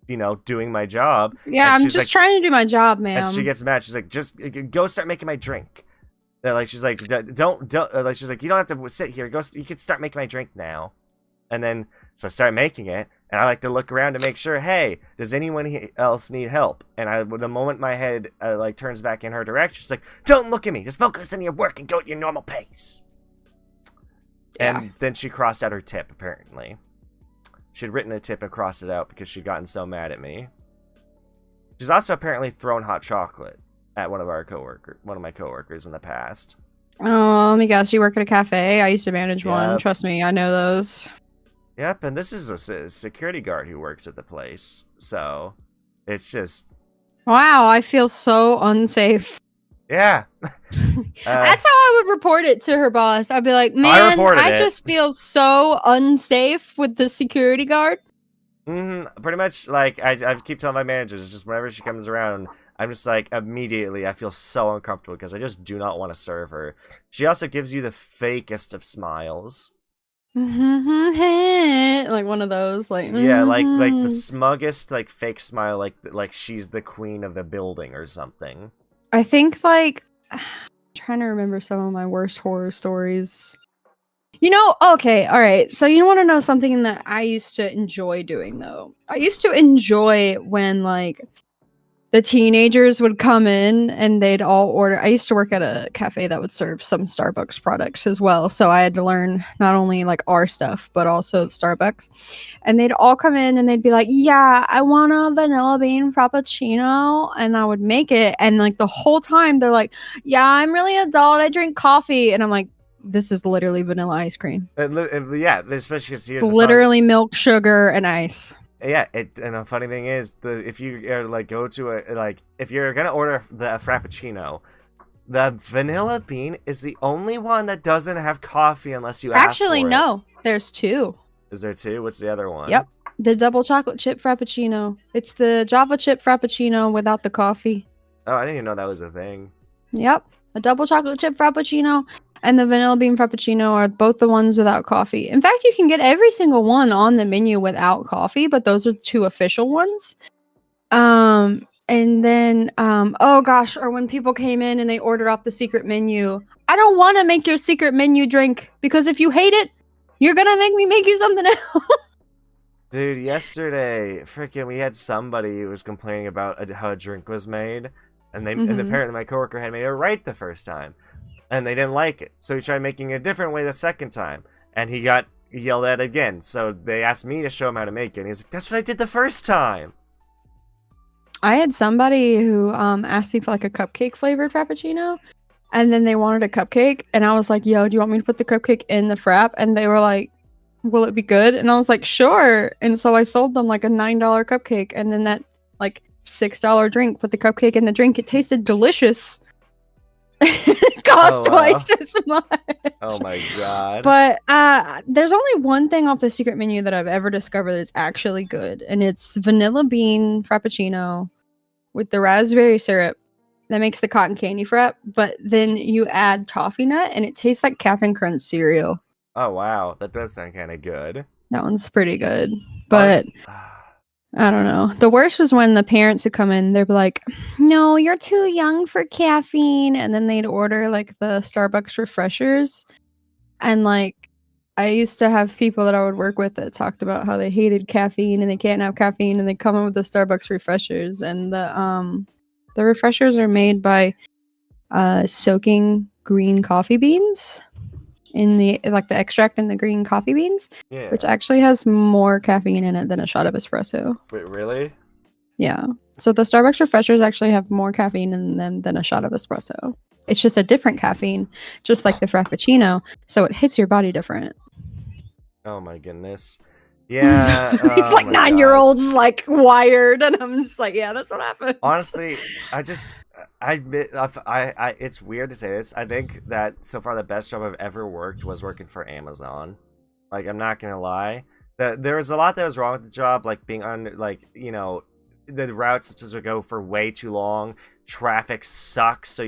[SPEAKER 1] doing my job.
[SPEAKER 2] Yeah,
[SPEAKER 1] And
[SPEAKER 2] I'm just trying to do my job, ma'am.
[SPEAKER 1] And she gets mad. She's like, just go start making my drink. Like she's like, don't. Like she's like, you don't have to sit here. Go. You can start making my drink now. And then so I start making it, and I like to look around to make sure, hey, does anyone else need help? And the moment my head like turns back in her direction, she's like, don't look at me. Just focus on your work and go at your normal pace.
[SPEAKER 2] Yeah.
[SPEAKER 1] And then she crossed out her tip, apparently. She'd written a tip and crossed it out because she'd gotten so mad at me. She's also apparently thrown hot chocolate at one of my coworkers in the past.
[SPEAKER 2] Oh, let me guess. You work at a cafe? I used to manage one. Trust me, I know those.
[SPEAKER 1] Yep, and this is a security guard who works at the place. So, it's just...
[SPEAKER 2] Wow, I feel so unsafe.
[SPEAKER 1] Yeah.
[SPEAKER 2] That's how I would report it to her boss. I'd be like, man, I just feel so unsafe with the security guard.
[SPEAKER 1] Pretty much, like, I keep telling my managers, it's just whenever she comes around, I'm just like, immediately, I feel so uncomfortable because I just do not want to serve her. She also gives you the fakest of smiles.
[SPEAKER 2] Like one of those, like...
[SPEAKER 1] Yeah, like the smuggest, like, fake smile, like she's the queen of the building or something.
[SPEAKER 2] I think, like, I'm trying to remember some of my worst horror stories. Okay, all right. So you want to know something that I used to enjoy doing, though? I used to enjoy when, like, the teenagers would come in and they'd all order. I used to work at a cafe that would serve some Starbucks products as well. So I had to learn not only like our stuff, but also Starbucks. And they'd all come in and they'd be like, yeah, I want a vanilla bean frappuccino. And I would make it. And like the whole time they're like, yeah, I'm really adult. I drink coffee. And I'm like, this is literally vanilla ice cream.
[SPEAKER 1] Yeah, especially because
[SPEAKER 2] it's literally milk, sugar, and ice.
[SPEAKER 1] Yeah, and the funny thing is, if you go to if you're gonna order the frappuccino, the vanilla bean is the only one that doesn't have coffee unless you ask for it.
[SPEAKER 2] Actually, no, there's two.
[SPEAKER 1] Is there two? What's the other one?
[SPEAKER 2] Yep, the double chocolate chip frappuccino. It's the Java chip frappuccino without the coffee.
[SPEAKER 1] Oh, I didn't even know that was a thing.
[SPEAKER 2] Yep, a double chocolate chip frappuccino and the vanilla bean frappuccino are both the ones without coffee. In fact, you can get every single one on the menu without coffee, but those are the two official ones. And then, oh gosh, or when people came in and they ordered off the secret menu, I don't want to make your secret menu drink because if you hate it, you're gonna make me make you something else.
[SPEAKER 1] Dude, yesterday, freaking, we had somebody who was complaining about how a drink was made, and and apparently my coworker had made it right the first time. And they didn't like it. So he tried making it a different way the second time. And he got yelled at again. So they asked me to show him how to make it. And he's like, that's what I did the first time.
[SPEAKER 2] I had somebody who asked me for like a cupcake flavored frappuccino. And then they wanted a cupcake. And I was like, yo, do you want me to put the cupcake in the frap? And they were like, will it be good? And I was like, sure. And so I sold them like a $9 cupcake. And then that like $6 drink, put the cupcake in the drink. It tasted delicious. It cost twice as much.
[SPEAKER 1] Oh my god.
[SPEAKER 2] But there's only one thing off the secret menu that I've ever discovered that's actually good, and it's vanilla bean frappuccino with the raspberry syrup that makes the cotton candy frap, but then you add toffee nut and it tastes like Captain Crunch cereal.
[SPEAKER 1] Oh wow, that does sound kind of good.
[SPEAKER 2] That one's pretty good. But I don't know. The worst was when the parents would come in, they'd be like, "No, you're too young for caffeine." And then they'd order like the Starbucks refreshers. And like I used to have people that I would work with that talked about how they hated caffeine and they can't have caffeine and they come in with the Starbucks refreshers and the refreshers are made by soaking green coffee beans in the extract in the green coffee beans,
[SPEAKER 1] Yeah.
[SPEAKER 2] which actually has more caffeine in it than a shot of espresso.
[SPEAKER 1] Wait, really?
[SPEAKER 2] Yeah. So the Starbucks refreshers actually have more caffeine in them than a shot of espresso. It's just a different
[SPEAKER 1] Jesus.
[SPEAKER 2] caffeine, just like the Frappuccino, so it hits your body different.
[SPEAKER 1] Oh my goodness. Yeah.
[SPEAKER 2] It's
[SPEAKER 1] oh
[SPEAKER 2] like
[SPEAKER 1] my
[SPEAKER 2] 9-year-olds like wired, and I'm just like, yeah, that's what happened.
[SPEAKER 1] Honestly, I admit, it's weird to say this. I think that so far the best job I've ever worked was working for Amazon. Like, I'm not gonna lie. There was a lot that was wrong with the job, like being on, like, you know, the routes would go for way too long. Traffic sucks, so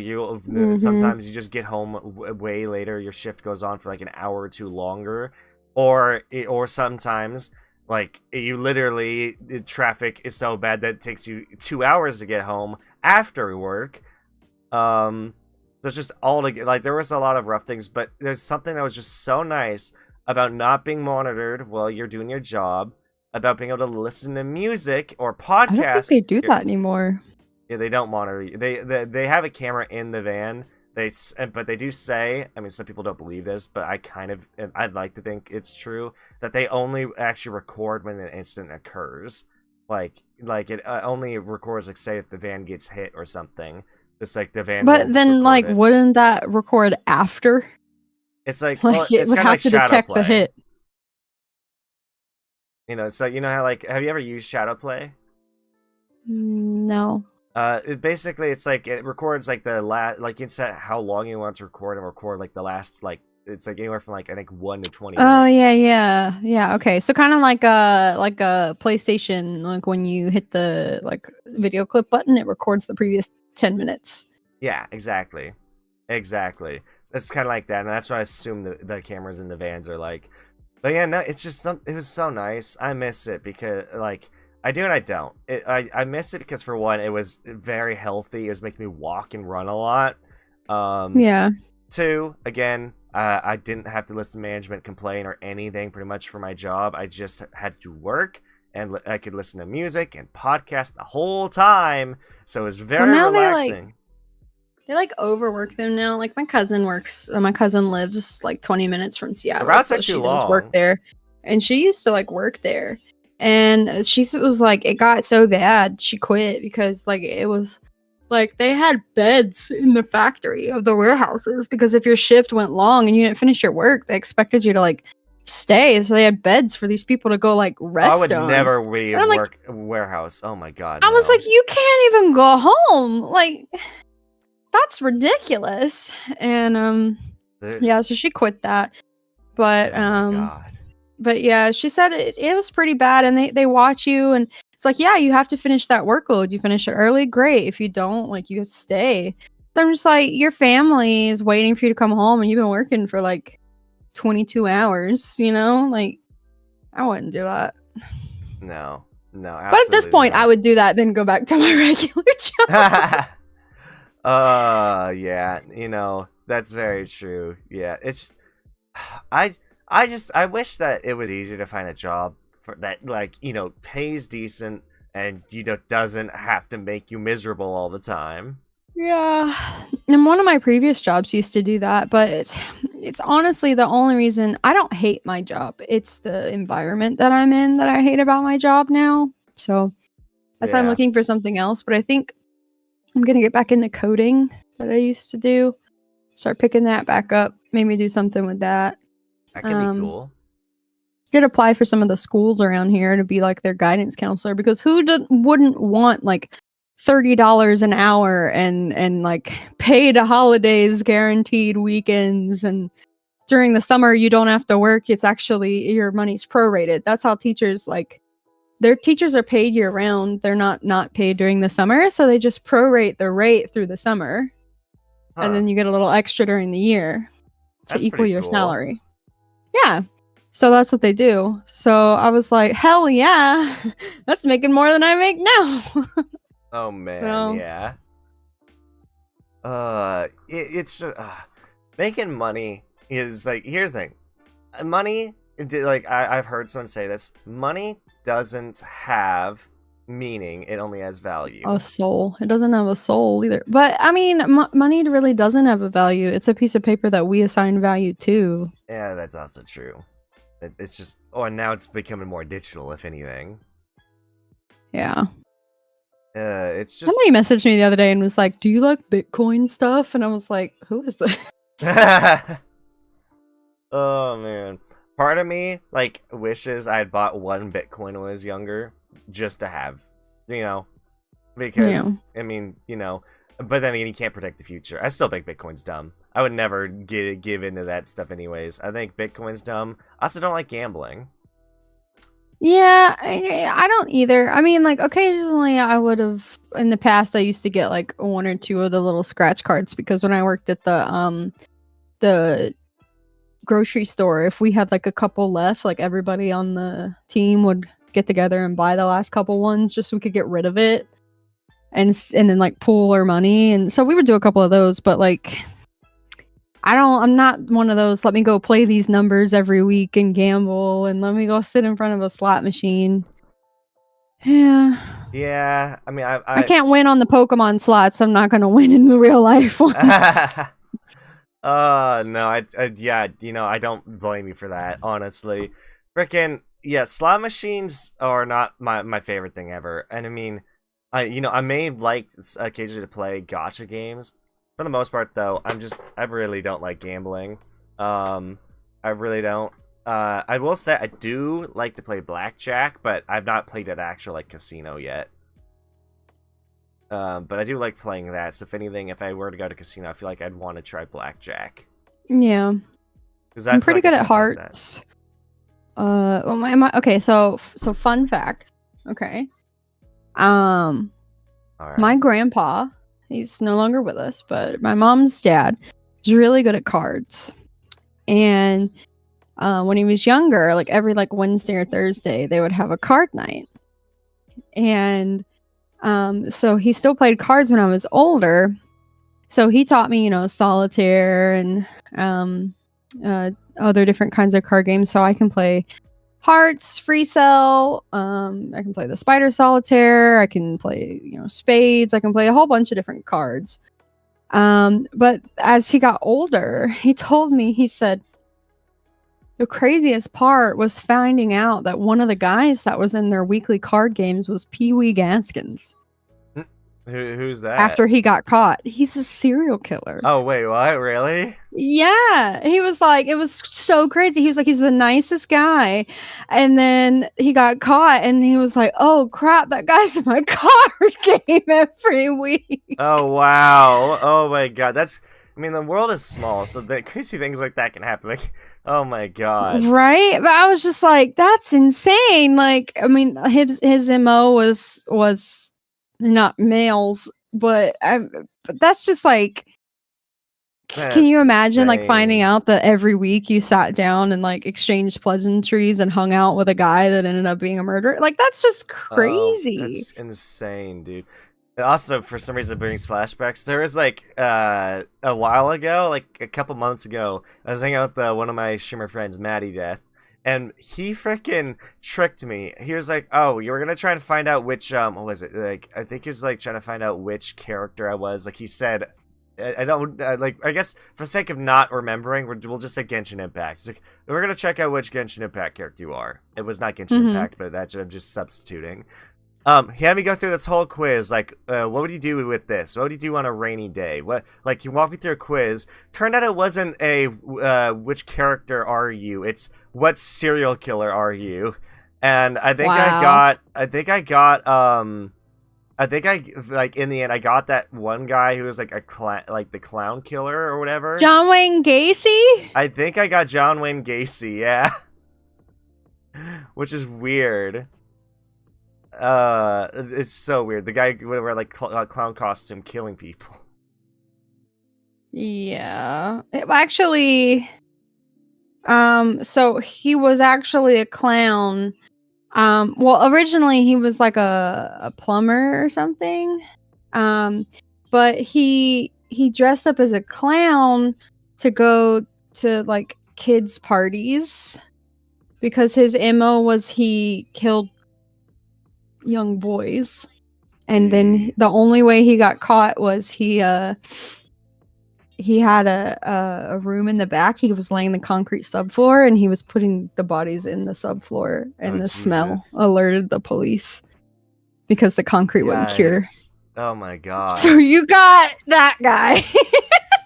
[SPEAKER 1] sometimes you just get home way later. Your shift goes on for like an hour or two longer, or sometimes like you literally the traffic is so bad that it takes you 2 hours to get home after work. So it's just all to like there was a lot of rough things, but there's something that was just so nice about not being monitored while you're doing your job, about being able to listen to music or podcast.
[SPEAKER 2] I don't think they do that anymore.
[SPEAKER 1] Yeah, they don't monitor you. They have a camera in the van. But they do say, I mean, some people don't believe this, but I'd like to think it's true, that they only actually record when an incident occurs. Like it only records, like, say if the van gets hit or something. It's like the van.
[SPEAKER 2] But then, like, wouldn't that record after?
[SPEAKER 1] It's like,
[SPEAKER 2] Like,
[SPEAKER 1] well,
[SPEAKER 2] it
[SPEAKER 1] it's
[SPEAKER 2] would
[SPEAKER 1] kind of
[SPEAKER 2] have
[SPEAKER 1] like
[SPEAKER 2] to
[SPEAKER 1] shadow
[SPEAKER 2] detect
[SPEAKER 1] play.
[SPEAKER 2] the hit.
[SPEAKER 1] You know, so you know how, like, have you ever used shadow play?
[SPEAKER 2] No.
[SPEAKER 1] It's like it records like the last, like you can set how long you want to record and record like the last, like it's like anywhere from like I think 1 to 20 minutes.
[SPEAKER 2] Oh yeah. Okay, so kind of like a PlayStation, like when you hit the like video clip button, it records the previous 10 minutes.
[SPEAKER 1] Yeah, exactly. It's kind of like that, and that's what I assume the cameras in the vans are like. But yeah, no, it's just it was so nice. I miss it because like. I do and I don't. I miss it because, for one, it was very healthy. It was making me walk and run a lot.
[SPEAKER 2] Yeah.
[SPEAKER 1] 2, again, I didn't have to listen to management complain or anything pretty much for my job. I just had to work, and I could listen to music and podcast the whole time. So it was very relaxing.
[SPEAKER 2] They overwork them now. Like my cousin lives like 20 minutes from Seattle.
[SPEAKER 1] The routes
[SPEAKER 2] so
[SPEAKER 1] are
[SPEAKER 2] she
[SPEAKER 1] too
[SPEAKER 2] does
[SPEAKER 1] long.
[SPEAKER 2] work there. And she used to work there. And she was like, it got so bad, she quit because it was they had beds in the factory of the warehouses because if your shift went long and you didn't finish your work, they expected you to stay. So they had beds for these people to go rest.
[SPEAKER 1] I would
[SPEAKER 2] on.
[SPEAKER 1] never work a warehouse. Oh my god!
[SPEAKER 2] I was like, you can't even go home. That's ridiculous. And yeah, so she quit that. But
[SPEAKER 1] oh my god.
[SPEAKER 2] But yeah, she said it was pretty bad, and they watch you, and it's like, yeah, you have to finish that workload. You finish it early, great. If you don't, you stay. So I'm just like, your family is waiting for you to come home, and you've been working for 22 hours, you know? I wouldn't do that.
[SPEAKER 1] No, absolutely
[SPEAKER 2] but at this point,
[SPEAKER 1] not.
[SPEAKER 2] I would do that, then go back to my regular job.
[SPEAKER 1] Yeah, that's very true. Yeah, it's I wish that it was easier to find a job for that, pays decent and, doesn't have to make you miserable all the time.
[SPEAKER 2] Yeah. And one of my previous jobs used to do that, but it's honestly the only reason. I don't hate my job. It's the environment that I'm in that I hate about my job now. So that's why I'm looking for something else. But I think I'm going to get back into coding that I used to do. Start picking that back up. Maybe do something with that.
[SPEAKER 1] That could be cool.
[SPEAKER 2] Could apply for some of the schools around here to be their guidance counselor, because who wouldn't want $30 an hour and paid holidays, guaranteed weekends, and during the summer you don't have to work. It's actually your money's prorated. That's how teachers their teachers are paid year round. They're not paid during the summer, so they just prorate the rate through the summer, and then you get a little extra during the year to equal your salary. Yeah. So that's what they do. So I was like, hell yeah, that's making more than I make now.
[SPEAKER 1] Oh man,
[SPEAKER 2] So
[SPEAKER 1] yeah. It's just making money is like, here's the thing. Money, like I've heard someone say this. Money doesn't have meaning; it only has value.
[SPEAKER 2] a soul. It doesn't have a soul either. But I mean, money really doesn't have a value. It's a piece of paper that we assign value to.
[SPEAKER 1] Yeah, that's also true. It's just, oh, and now it's becoming more digital, if anything.
[SPEAKER 2] Yeah.
[SPEAKER 1] It's just.
[SPEAKER 2] Somebody messaged me the other day and was like, "Do you like Bitcoin stuff?" And I was like, "Who is this?"
[SPEAKER 1] Oh man, part of me like wishes I had bought 1 Bitcoin when I was younger, just to have, because
[SPEAKER 2] Yeah.
[SPEAKER 1] I mean, but then again, you can't predict the future. I still think Bitcoin's dumb. I would never give into that stuff anyways. I think Bitcoin's dumb. I also don't like gambling.
[SPEAKER 2] Yeah, I don't either. I mean, like occasionally I would have in the past I used to get like 1 or 2 of the little scratch cards because when I worked at the grocery store, if we had like a couple left, like everybody on the team would get together and buy the last couple ones just so we could get rid of it and then like pool our money. And so we would do a couple of those, but like I'm not one of those, let me go play these numbers every week and gamble and let me go sit in front of a slot machine. Yeah.
[SPEAKER 1] Yeah, I mean,
[SPEAKER 2] I can't win on the Pokemon slots. I'm not gonna win in the real life ones.
[SPEAKER 1] No, yeah, I don't blame you for that, honestly. Frickin', yeah, slot machines are not my favorite thing ever. And I mean, I may like occasionally to play gacha games. For the most part, though, I really don't like gambling. I really don't. I will say I do like to play blackjack, but I've not played an actual like casino yet. But I do like playing that. So if anything, if I were to go to casino, I feel like I'd want to try blackjack.
[SPEAKER 2] Yeah, I'm pretty good at hearts. Okay, so fun fact. Okay,
[SPEAKER 1] All right.
[SPEAKER 2] my grandpa, he's no longer with us, but my mom's dad is really good at cards. And when he was younger, like every like Wednesday or Thursday, they would have a card night. And so he still played cards when I was older. So he taught me, solitaire and other different kinds of card games. So I can play hearts, free cell. I can play the spider solitaire. I can play, spades. I can play a whole bunch of different cards. But as he got older, he told me, he said, the craziest part was finding out that one of the guys that was in their weekly card games was Pee Wee Gaskins.
[SPEAKER 1] Who's that?
[SPEAKER 2] After he got caught. He's a serial killer.
[SPEAKER 1] Oh, wait, what? Really?
[SPEAKER 2] Yeah. He was like, it was so crazy. He was like, he's the nicest guy. And then he got caught and he was like, oh crap, that guy's in my card game every week.
[SPEAKER 1] Oh, wow. Oh my god. The world is small, so the crazy things like that can happen. Like, oh my god.
[SPEAKER 2] Right? But I was just like, that's insane. Like, I mean, his MO was not males, but that's just like, can you imagine like finding out that every week you sat down and like exchanged pleasantries and hung out with a guy that ended up being a murderer? Like, that's just crazy.
[SPEAKER 1] That's insane, dude. Also, for some reason, it brings flashbacks. There was like a while ago, like a couple months ago, I was hanging out with one of my streamer friends, Maddie Death, and he freaking tricked me. He was like, "Oh, you were gonna try and find out which what was it? Like, I think he was like trying to find out which character I was." Like he said, I don't like. I guess for the sake of not remembering, we'll just say Genshin Impact. It's like, we're gonna check out which Genshin Impact character you are. It was not Genshin Impact, but that's I'm just substituting. He had me go through this whole quiz, like, what would you do with this? What would you do on a rainy day? What, like, you walked me through a quiz. Turned out it wasn't a, which character are you? It's, what serial killer are you? And I think like, in the end, I got that one guy who was, like, the clown killer or whatever.
[SPEAKER 2] John Wayne Gacy?
[SPEAKER 1] I think I got John Wayne Gacy, yeah. Which is weird. It's so weird. The guy would wear like clown costume, killing people.
[SPEAKER 2] Yeah, actually, So he was actually a clown. Well, originally he was like a plumber or something. But he dressed up as a clown to go to like kids' parties because his MO was he killed young boys. And then the only way he got caught was he had a room in the back. He was laying the concrete subfloor and he was putting the bodies in the subfloor, and the smell alerted the police because the concrete wouldn't cure.
[SPEAKER 1] Oh my god.
[SPEAKER 2] So you got that guy.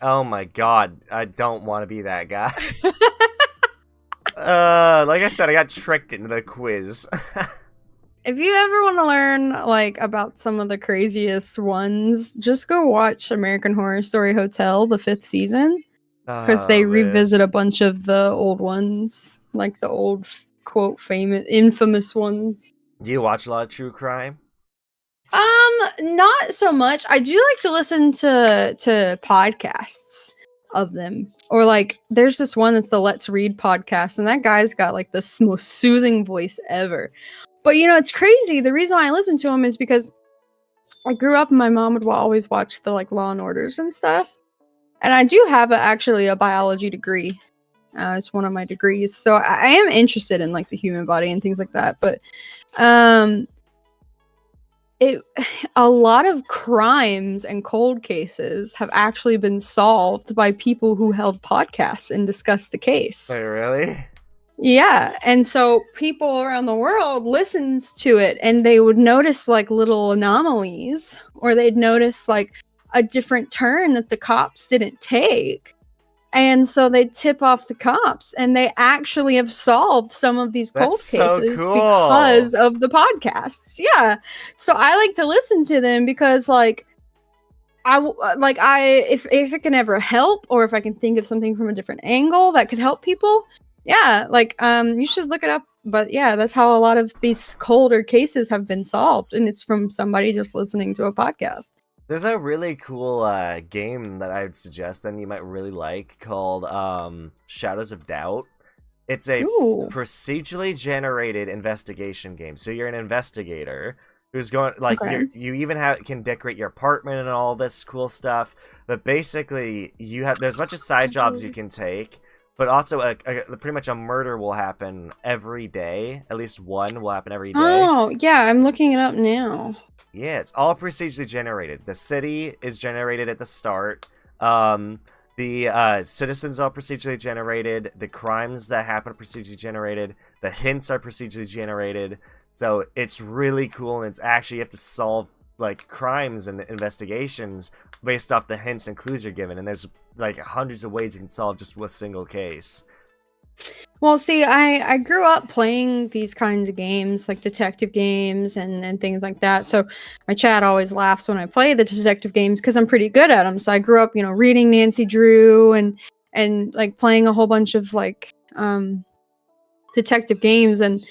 [SPEAKER 1] Oh my god. I don't want to be that guy. Like I said, I got tricked into the quiz.
[SPEAKER 2] If you ever want to learn like about some of the craziest ones, just go watch American Horror Story Hotel, the 5th season, because they revisit a bunch of the old ones, like the old quote infamous ones.
[SPEAKER 1] Do you watch a lot of true crime?
[SPEAKER 2] Not so much. I do like to listen to podcasts of them. Or like there's this one that's the Let's Read podcast, and that guy's got like the most soothing voice ever. But you know, it's crazy. The reason why I listen to him is because I grew up and my mom would always watch the like Law and Orders and stuff. And I do have actually a biology degree. It's one of my degrees. So I am interested in like the human body and things like that. But a lot of crimes and cold cases have actually been solved by people who held podcasts and discussed the case.
[SPEAKER 1] Wait, really?
[SPEAKER 2] Yeah, and so people around the world listens to it, and they would notice like little anomalies, or they'd notice like a different turn that the cops didn't take. And so they tip off the cops, and they actually have solved some of these cold cases because of the podcasts. Yeah. So I like to listen to them because like if it can ever help, or if I can think of something from a different angle that could help people. Yeah, like you should look it up. But yeah, that's how a lot of these colder cases have been solved, and it's from somebody just listening to a podcast.
[SPEAKER 1] There's a really cool game that I would suggest and you might really like called Shadows of Doubt. It's a procedurally generated investigation game. So you're an investigator who's going like you even can decorate your apartment and all this cool stuff. But basically, there's a bunch of side jobs you can take. But also, pretty much a murder will happen every day. At least one will happen every day.
[SPEAKER 2] Oh, yeah, I'm looking it up now.
[SPEAKER 1] Yeah, it's all procedurally generated. The city is generated at the start. The citizens are procedurally generated. The crimes that happen are procedurally generated. The hints are procedurally generated. So it's really cool, and it's actually you have to solve like crimes and investigations based off the hints and clues you're given, and there's like hundreds of ways you can solve just a single case.
[SPEAKER 2] Well, see, I grew up playing these kinds of games, like detective games and things like that. So my chat always laughs when I play the detective games because I'm pretty good at them. So I grew up, reading Nancy Drew and like playing a whole bunch of like detective games, and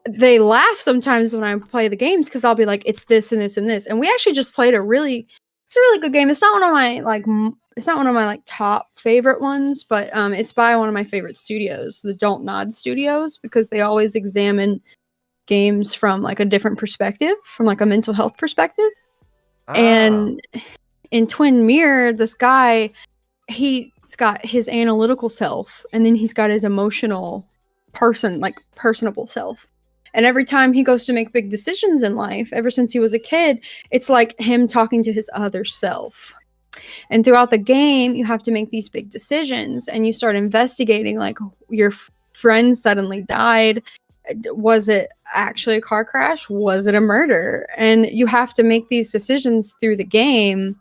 [SPEAKER 2] they laugh sometimes when I play the games because I'll be like, it's this and this and this. And we actually just played it's a really good game. It's not one of my top favorite ones, but it's by one of my favorite studios, the Don't Nod Studios, because they always examine games from like a different perspective, from like a mental health perspective. And in Twin Mirror, this guy, he's got his analytical self, and then he's got his emotional personable self. And every time he goes to make big decisions in life, ever since he was a kid, it's like him talking to his other self. And throughout the game, you have to make these big decisions, and you start investigating, like, your friend suddenly died. Was it actually a car crash? Was it a murder? And you have to make these decisions through the game.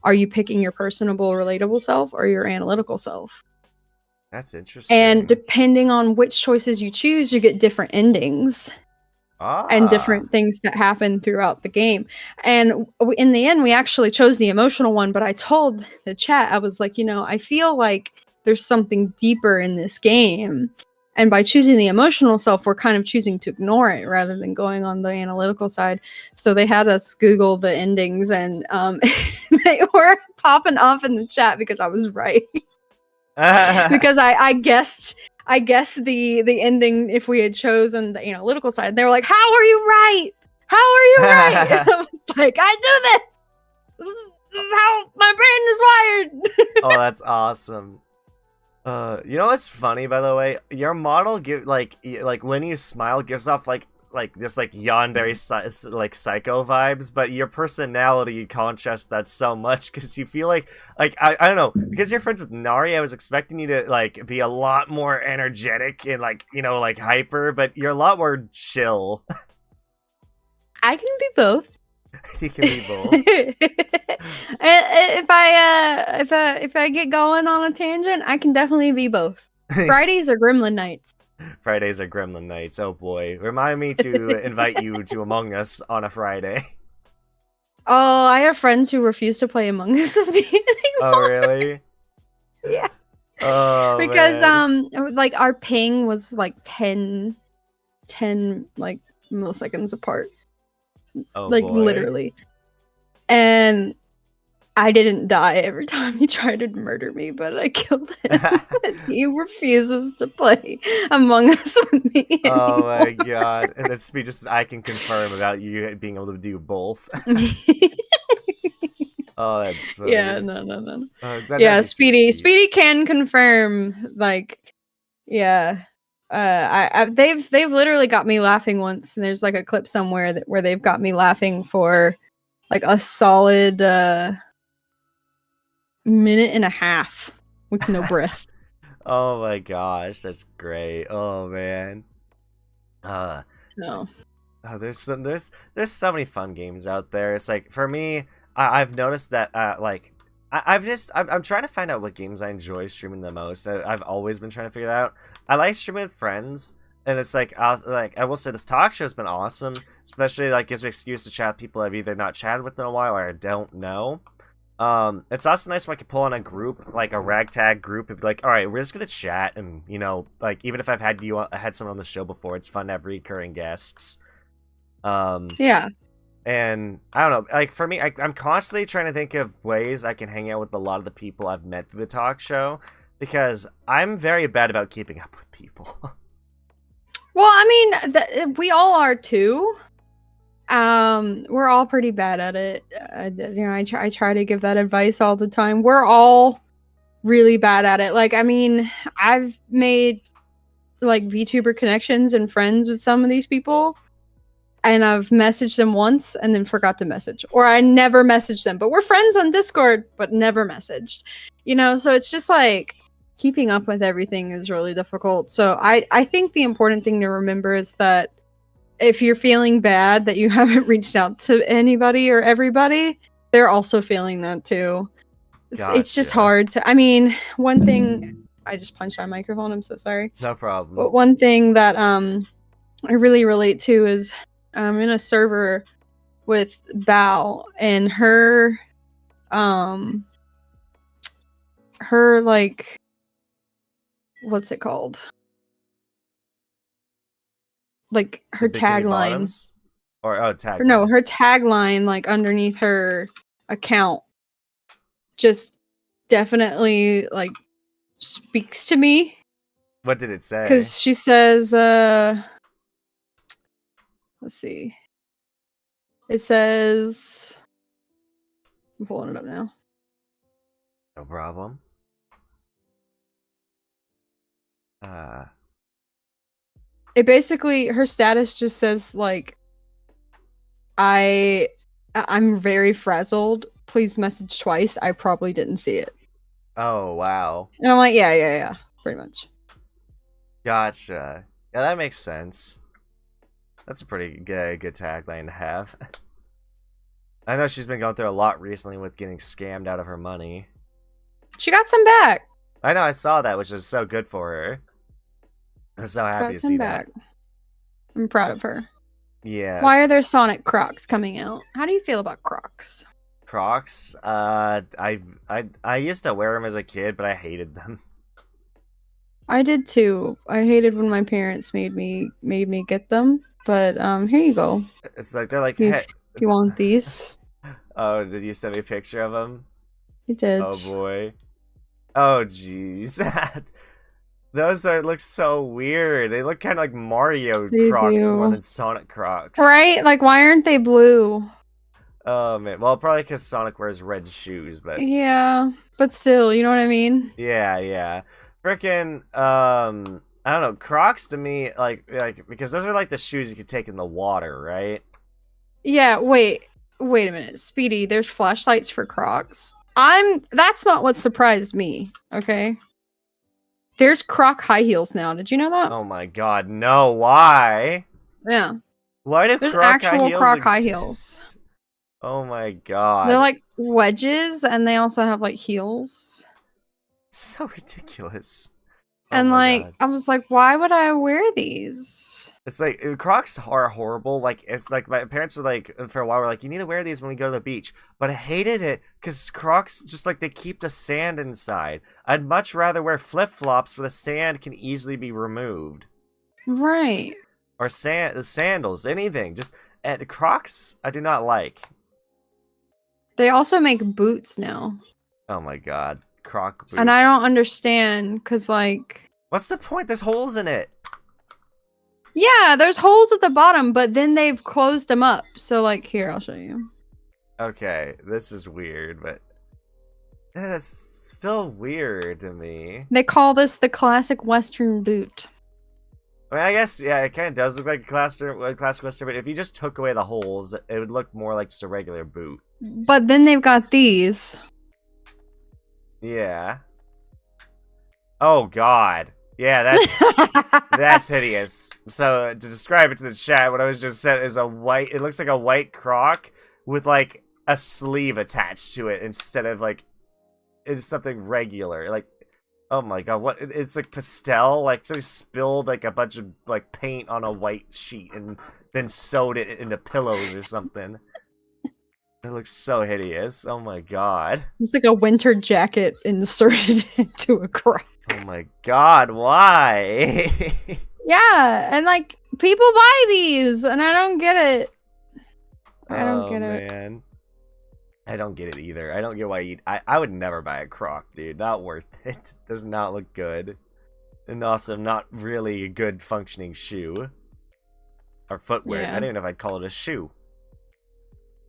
[SPEAKER 2] Are you picking your personable, relatable self or your analytical self?
[SPEAKER 1] That's interesting.
[SPEAKER 2] And depending on which choices you choose, you get different endings and different things that happen throughout the game. And in the end, we actually chose the emotional one. But I told the chat, I was like, I feel like there's something deeper in this game. And by choosing the emotional self, we're kind of choosing to ignore it rather than going on the analytical side. So they had us Google the endings, and they were popping off in the chat because I was right. Because I guessed I guess the ending if we had chosen the analytical side. They were like, "How are you right? How are you right?" And I was like, "I do this. This is how my brain is wired."
[SPEAKER 1] Oh, that's awesome. You know what's funny, by the way? Your model like when you smile gives off like this like yandere like psycho vibes, but your personality contrasts that so much because you feel like I don't know, because you're friends with Nari. I was expecting you to like be a lot more energetic and like like hyper, but you're a lot more chill.
[SPEAKER 2] I can be both.
[SPEAKER 1] You can be both.
[SPEAKER 2] If I get going on a tangent, I can definitely be both. Fridays are Gremlin nights.
[SPEAKER 1] Fridays are Gremlin nights. Oh boy, remind me to invite you to Among Us on a Friday.
[SPEAKER 2] Oh, I have friends who refuse to play Among Us with me anymore.
[SPEAKER 1] Oh really?
[SPEAKER 2] Yeah.
[SPEAKER 1] Oh,
[SPEAKER 2] because
[SPEAKER 1] man.
[SPEAKER 2] like our ping was like 10 like milliseconds apart.
[SPEAKER 1] Oh,
[SPEAKER 2] like
[SPEAKER 1] boy.
[SPEAKER 2] literally. And I didn't die every time he tried to murder me, but I killed him. He refuses to play Among Us with me anymore.
[SPEAKER 1] Oh my god. And then Speed just I can confirm about you being able to do both. Oh, that's funny.
[SPEAKER 2] Yeah, no.
[SPEAKER 1] Yeah,
[SPEAKER 2] Speedy can confirm, like, yeah. They've literally got me laughing once, and there's like a clip somewhere where they've got me laughing for like a solid minute and a half with no breath.
[SPEAKER 1] Oh my gosh, that's great. Oh man.
[SPEAKER 2] No.
[SPEAKER 1] There's so many fun games out there. It's like for me, I've noticed that like I'm trying to find out what games I enjoy streaming the most. I've always been trying to figure that out. I like streaming with friends, and it's like I will say this talk show has been awesome, especially like gives me an excuse to chat with people I've either not chatted with in a while or I don't know. It's also nice when I can pull on a group, like a ragtag group, and be like, all right, we're just gonna chat, and like even if I've had someone on the show before, it's fun to have recurring guests.
[SPEAKER 2] Yeah.
[SPEAKER 1] And I don't know, like for me, I'm constantly trying to think of ways I can hang out with a lot of the people I've met through the talk show, because I'm very bad about keeping up with people.
[SPEAKER 2] Well, I mean, we all are too. We're all pretty bad at it. I try to give that advice all the time. We're all really bad at it. Like, I mean, I've made like VTuber connections and friends with some of these people, and I've messaged them once and then forgot to message, or I never messaged them, but we're friends on Discord, but never messaged. So it's just like keeping up with everything is really difficult. So I think the important thing to remember is that if you're feeling bad that you haven't reached out to anybody or everybody, they're also feeling that too. It's just hard to. I mean, one thing, I just punched my microphone. I'm so sorry.
[SPEAKER 1] No problem.
[SPEAKER 2] But one thing that I really relate to is I'm in a server with Bao, and her like, what's it called? Like her tagline,
[SPEAKER 1] tagline.
[SPEAKER 2] No, her tagline, like underneath her account, just definitely like speaks to me.
[SPEAKER 1] What did it say?
[SPEAKER 2] Because she says, let's see. It says, I'm pulling it up now.
[SPEAKER 1] No problem.
[SPEAKER 2] It basically, her status just says like, I'm very frazzled. Please message twice. I probably didn't see it.
[SPEAKER 1] Oh wow.
[SPEAKER 2] And I'm like, yeah, pretty much.
[SPEAKER 1] Gotcha. Yeah, that makes sense. That's a pretty good tagline to have. I know she's been going through a lot recently with getting scammed out of her money.
[SPEAKER 2] She got some back.
[SPEAKER 1] I know, I saw that, which is so good for her. I'm so happy to see that.
[SPEAKER 2] I'm proud of her.
[SPEAKER 1] Yeah.
[SPEAKER 2] Why are there Sonic Crocs coming out? How do you feel about Crocs?
[SPEAKER 1] Crocs? I used to wear them as a kid, but I hated them.
[SPEAKER 2] I did too. I hated when my parents made me get them. But here you go.
[SPEAKER 1] It's like they're like,
[SPEAKER 2] hey, you want these?
[SPEAKER 1] Oh, did you send me a picture of them?
[SPEAKER 2] You did.
[SPEAKER 1] Oh boy. Oh jeez. Those look so weird. They look kind of like Mario
[SPEAKER 2] They
[SPEAKER 1] Crocs more
[SPEAKER 2] do.
[SPEAKER 1] than Sonic Crocs.
[SPEAKER 2] Right? Like, why aren't they blue?
[SPEAKER 1] Oh man. Well, probably because Sonic wears red shoes, but
[SPEAKER 2] Yeah, but still, you know what I mean?
[SPEAKER 1] yeah. Frickin' I don't know. Crocs to me, like because those are like the shoes you could take in the water, right?
[SPEAKER 2] Yeah, wait a minute. Speedy, there's flashlights for Crocs. That's not what surprised me, okay? There's Croc high heels now. Did you know that?
[SPEAKER 1] Oh my god, no! Why?
[SPEAKER 2] Yeah.
[SPEAKER 1] Why do
[SPEAKER 2] There's
[SPEAKER 1] Croc high
[SPEAKER 2] actual
[SPEAKER 1] heels
[SPEAKER 2] Croc high heels.
[SPEAKER 1] exist? Oh my
[SPEAKER 2] They're
[SPEAKER 1] god,
[SPEAKER 2] like wedges and they also have like heels.
[SPEAKER 1] so ridiculous. Oh
[SPEAKER 2] And
[SPEAKER 1] my
[SPEAKER 2] like
[SPEAKER 1] god.
[SPEAKER 2] I was like, why would I wear these?
[SPEAKER 1] It's like Crocs are horrible. Like it's like my parents were like for a while were like you need to wear these when we go to the beach, but I hated it because Crocs just like they keep the sand inside. I'd much rather wear flip flops where the sand can easily be removed,
[SPEAKER 2] Right.
[SPEAKER 1] or sandals, anything. Just Crocs I do not like.
[SPEAKER 2] They also make boots now.
[SPEAKER 1] Oh my god, Croc boots.
[SPEAKER 2] And I don't understand cuz like
[SPEAKER 1] What's the point? There's holes in it.
[SPEAKER 2] yeah, there's holes at the bottom, but then they've closed them up. So like here, I'll show you.
[SPEAKER 1] Okay, this is weird, but that's still weird to me.
[SPEAKER 2] They call this the classic Western boot.
[SPEAKER 1] I mean, I guess, yeah, it kind of does look like a classic Western, but if you just took away the holes, it would look more like just a regular boot.
[SPEAKER 2] But then they've got these.
[SPEAKER 1] Yeah. Oh, God. Yeah, that's hideous. So, to describe it to the chat, what I was just said is it looks like a white Croc with, like, a sleeve attached to it instead of, like, it's something regular. Like, oh my god, what? It's like pastel. Like somebody spilled like a bunch of like paint on a white sheet and then sewed it into pillows or something. It looks so hideous. Oh my god.
[SPEAKER 2] It's like a winter jacket inserted into a Croc.
[SPEAKER 1] Oh my god, why?
[SPEAKER 2] Yeah, and like people buy these, and I don't get it. I don't get it.
[SPEAKER 1] Man. I don't get it either. I don't get why I would never buy a Croc, dude. Not worth it. Does not look good. And also not really a good functioning shoe. Or footwear.
[SPEAKER 2] Yeah.
[SPEAKER 1] I don't even know if I'd call it a shoe.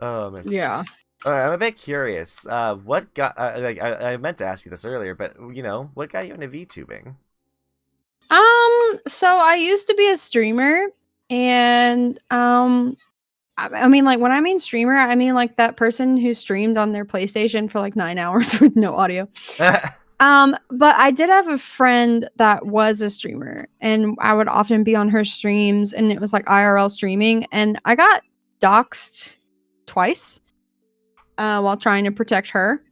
[SPEAKER 1] Man.
[SPEAKER 2] Yeah.
[SPEAKER 1] I'm a bit curious. What got I meant to ask you this earlier, but you know, what got you into VTubing?
[SPEAKER 2] So I used to be a streamer, and I mean, like when I mean streamer, I mean like that person who streamed on their PlayStation for like 9 hours with no audio. But I did have a friend that was a streamer, and I would often be on her streams, and it was like IRL streaming, and I got doxxed twice while trying to protect her.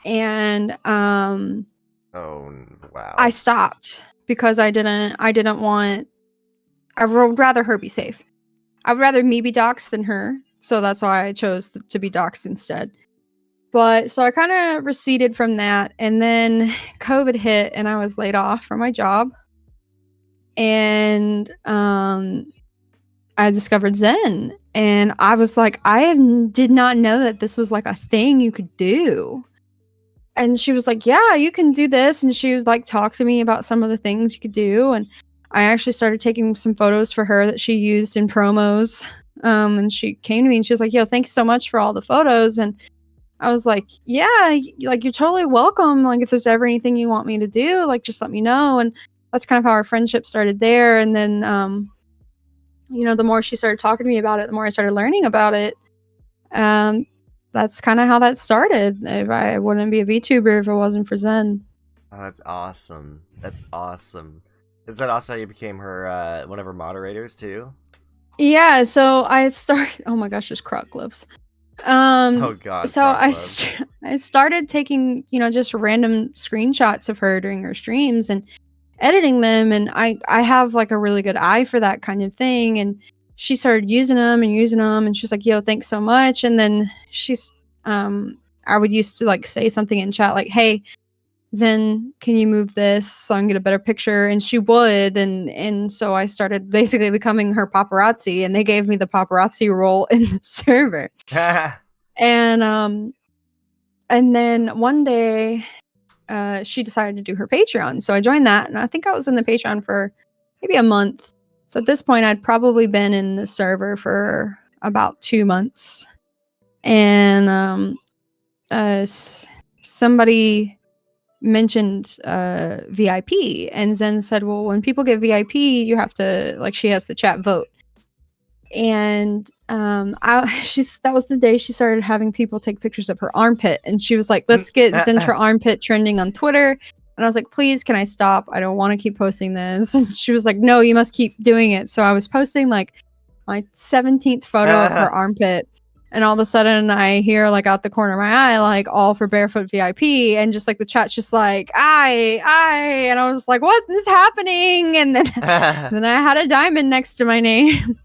[SPEAKER 2] And
[SPEAKER 1] Oh wow.
[SPEAKER 2] I stopped because I didn't want I would rather her be safe. I would rather me be doxxed than her. So that's why I chose to be doxxed instead. But so I kind of receded from that. And then COVID hit and I was laid off from my job. And I discovered Zen. And I was like, did not know that this was like a thing you could do. And she was like, yeah, you can do this. And she would like talk to me about some of the things you could do. And I actually started taking some photos for her that she used in promos. And she came to me and she was like, yo, thanks so much for all the photos. And I was like, yeah, like you're totally welcome. Like if there's ever anything you want me to do, like just let me know. And that's kind of how our friendship started there. And then, the more she started talking to me about it, the more I started learning about it. That's kind of how that started. I wouldn't be a VTuber if it wasn't for Zen.
[SPEAKER 1] Oh, that's awesome. That's awesome. Is that also how you became her one of her moderators too?
[SPEAKER 2] Yeah, so I started. Oh my gosh, there's Croc gloves.
[SPEAKER 1] Oh god.
[SPEAKER 2] So I started taking just random screenshots of her during her streams and editing them, and I have like a really good eye for that kind of thing. And she started using them, and she's like, "Yo, thanks so much." And then I would used to like say something in chat like, "Hey, Zen, can you move this so I can get a better picture?" And she would, and so I started basically becoming her paparazzi, and they gave me the paparazzi role in the server. And then one day she decided to do her Patreon. So I joined that, and I think I was in the Patreon for maybe a month. So at this point, I'd probably been in the server for about 2 months. And somebody mentioned VIP, and Zen said, well, when people get VIP, you have to, like, she has to chat vote. And that was the day she started having people take pictures of her armpit, and she was like, let's get Zentra armpit trending on Twitter. And I was like, please, can I stop? I don't want to keep posting this. And she was like, no, you must keep doing it. So I was posting like my 17th photo of her armpit, and all of a sudden I hear, like, out the corner of my eye, like, all for Barefoot VIP, and just like the chat's just like, I, and I was like, what is happening? And then then I had a diamond next to my name.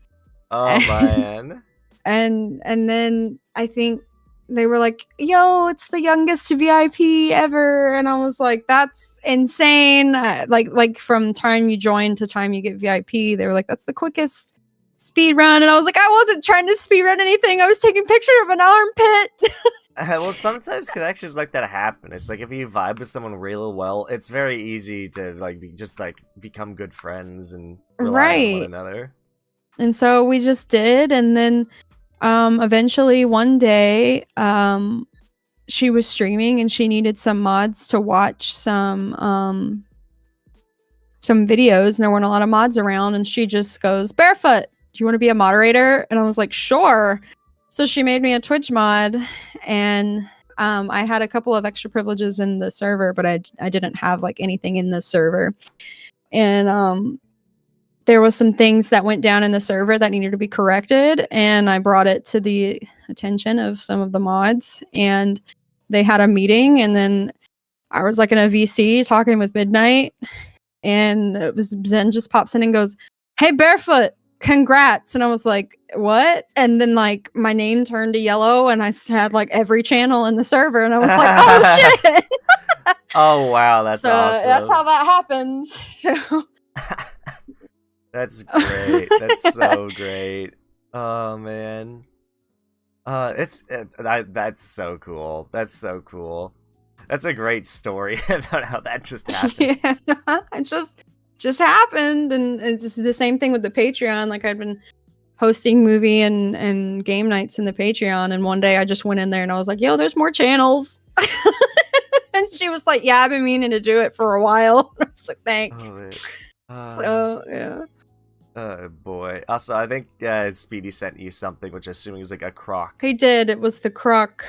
[SPEAKER 1] Oh man.
[SPEAKER 2] And then I think they were like, yo, it's the youngest VIP ever. And I was like, that's insane. Like from time you join to time you get VIP, they were like, that's the quickest speed run. And I was like, I wasn't trying to speed run anything. I was taking a picture of an armpit.
[SPEAKER 1] Well, sometimes connections like that happen. It's like if you vibe with someone real well, it's very easy to like become good friends and rely on one another.
[SPEAKER 2] And so we just did, and then eventually one day she was streaming and she needed some mods to watch some videos, and there weren't a lot of mods around, and she just goes, Barefoot, do you want to be a moderator? And I was like, sure. So she made me a Twitch mod, and I had a couple of extra privileges in the server, but I didn't have like anything in the server. And there was some things that went down in the server that needed to be corrected, and I brought it to the attention of some of the mods, and they had a meeting, and then I was like in a VC talking with Midnight, and it was Zen just pops in and goes, hey, Barefoot, congrats. And I was like, what? And then like my name turned to yellow, and I had like every channel in the server, and I was like, oh shit.
[SPEAKER 1] Oh wow, that's awesome.
[SPEAKER 2] That's how that happened. So
[SPEAKER 1] that's great. That's so great. Oh man. That's so cool. That's so cool. That's a great story about how that just happened.
[SPEAKER 2] Yeah, it just happened, and it's just the same thing with the Patreon. Like, I'd been hosting movie and game nights in the Patreon, and one day I just went in there and I was like, yo, there's more channels. And she was like, yeah, I've been meaning to do it for a while. I was like, thanks. So yeah.
[SPEAKER 1] Oh boy. Also, I think Speedy sent you something, which I'm assuming is like a croc.
[SPEAKER 2] He did. It was the croc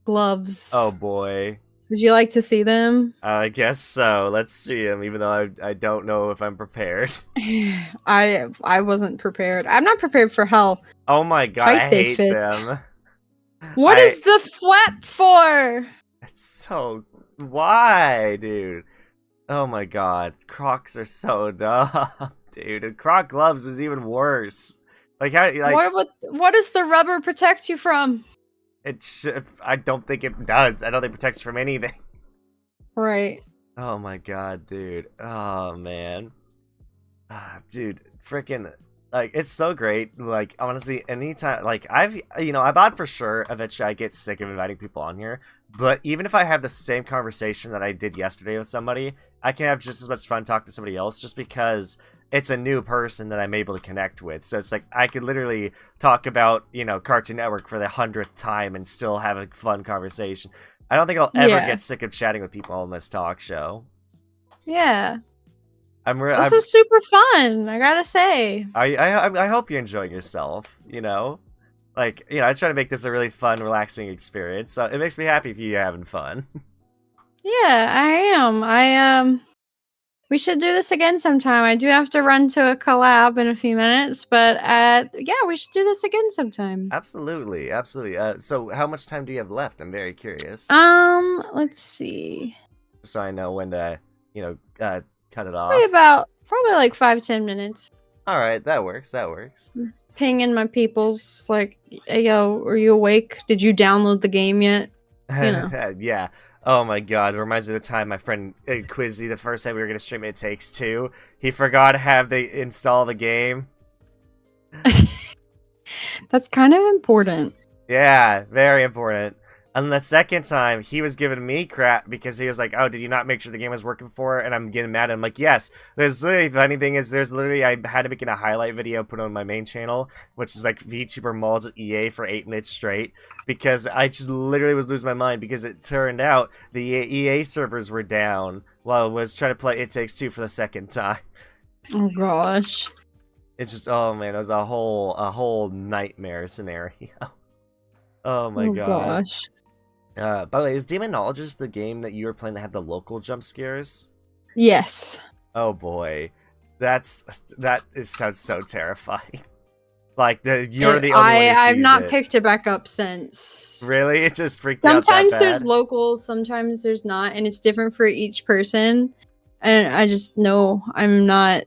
[SPEAKER 2] gloves.
[SPEAKER 1] Oh boy.
[SPEAKER 2] Would you like to see them?
[SPEAKER 1] I guess so. Let's see them, even though I don't know if I'm prepared.
[SPEAKER 2] I wasn't prepared. I'm not prepared for how
[SPEAKER 1] oh my god, I hate them.
[SPEAKER 2] What is the flap for?
[SPEAKER 1] It's so... Why, dude? Oh my god. Crocs are so dumb, dude. And croc gloves is even worse. Like, how... Like,
[SPEAKER 2] what does the rubber protect you from?
[SPEAKER 1] I don't think it does. I don't think it protects from anything.
[SPEAKER 2] Right.
[SPEAKER 1] Oh my god, dude. Oh man. Dude, freaking, like, it's so great. Like, honestly, anytime, like, I thought for sure eventually I get sick of inviting people on here, but even if I have the same conversation that I did yesterday with somebody, I can have just as much fun talking to somebody else, just because it's a new person that I'm able to connect with. So it's like I could literally talk about, Cartoon Network for the 100th time and still have a fun conversation. I don't think I'll ever get sick of chatting with people on this talk show.
[SPEAKER 2] Yeah. This is super fun, I gotta say.
[SPEAKER 1] I hope you're enjoying yourself, Like, I try to make this a really fun, relaxing experience. So it makes me happy if you're having fun.
[SPEAKER 2] Yeah, I am. We should do this again sometime. I do have to run to a collab in a few minutes, but yeah, we should do this again sometime.
[SPEAKER 1] Absolutely, absolutely. So how much time do you have left? I'm very curious.
[SPEAKER 2] Let's see. So
[SPEAKER 1] I know when to, cut it off.
[SPEAKER 2] Probably like 5-10 minutes.
[SPEAKER 1] All right, that works.
[SPEAKER 2] Pinging my peoples like, hey, yo, are you awake? Did you download the game yet?
[SPEAKER 1] Yeah. Oh my god, it reminds me of the time my friend Quizzy, the first time we were going to stream It Takes Two, he forgot to have the install the game.
[SPEAKER 2] That's kind of important.
[SPEAKER 1] Yeah, very important. And the second time, he was giving me crap because he was like, "Oh, did you not make sure the game was working for?" And I'm getting mad. I'm like, "Yes." There's literally, funny thing is, I had to make a highlight video put on my main channel, which is like VTuber molds at EA for 8 minutes straight, because I just literally was losing my mind because it turned out the EA servers were down while I was trying to play It Takes Two for the second time.
[SPEAKER 2] Oh gosh.
[SPEAKER 1] It's just, oh man, it was a whole nightmare scenario. Oh my
[SPEAKER 2] Oh
[SPEAKER 1] god.
[SPEAKER 2] gosh.
[SPEAKER 1] By the way, is Demonologist the game that you were playing that had the local jump scares?
[SPEAKER 2] Yes.
[SPEAKER 1] Oh boy, that sounds so terrifying. Like you're the only one who
[SPEAKER 2] I've
[SPEAKER 1] sees
[SPEAKER 2] not
[SPEAKER 1] it.
[SPEAKER 2] picked it back up since.
[SPEAKER 1] Really, it just freaked you out that
[SPEAKER 2] Sometimes
[SPEAKER 1] bad?
[SPEAKER 2] there's locals, sometimes there's not, and it's different for each person. And I just know I'm not.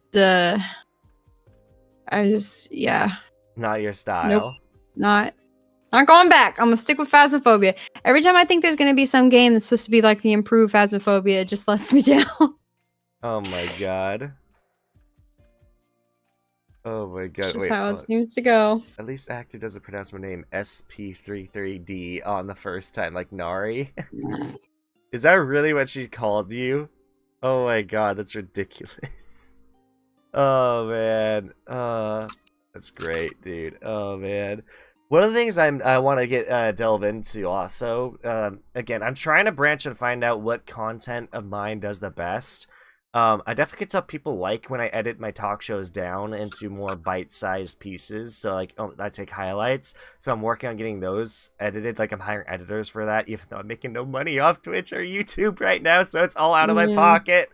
[SPEAKER 2] Yeah.
[SPEAKER 1] Not your style.
[SPEAKER 2] Nope. Not going back. I'm gonna stick with Phasmophobia. Every time I think there's gonna be some game that's supposed to be like the improved Phasmophobia, it just lets me down.
[SPEAKER 1] Oh my god. Oh my god.
[SPEAKER 2] It's just
[SPEAKER 1] Wait,
[SPEAKER 2] how it seems to go.
[SPEAKER 1] at least actor doesn't pronounce my name SP33D on the first time, like Nari. Is that really what she called you? Oh my god, that's ridiculous. Oh man. That's great, dude. Oh man. One of the things I want to get delve into also, again, I'm trying to branch and find out what content of mine does the best. I definitely can tell people like when I edit my talk shows down into more bite-sized pieces. So like, I take highlights. So I'm working on getting those edited. Like I'm hiring editors for that, even though I'm making no money off Twitch or YouTube right now. So it's all out of my pocket.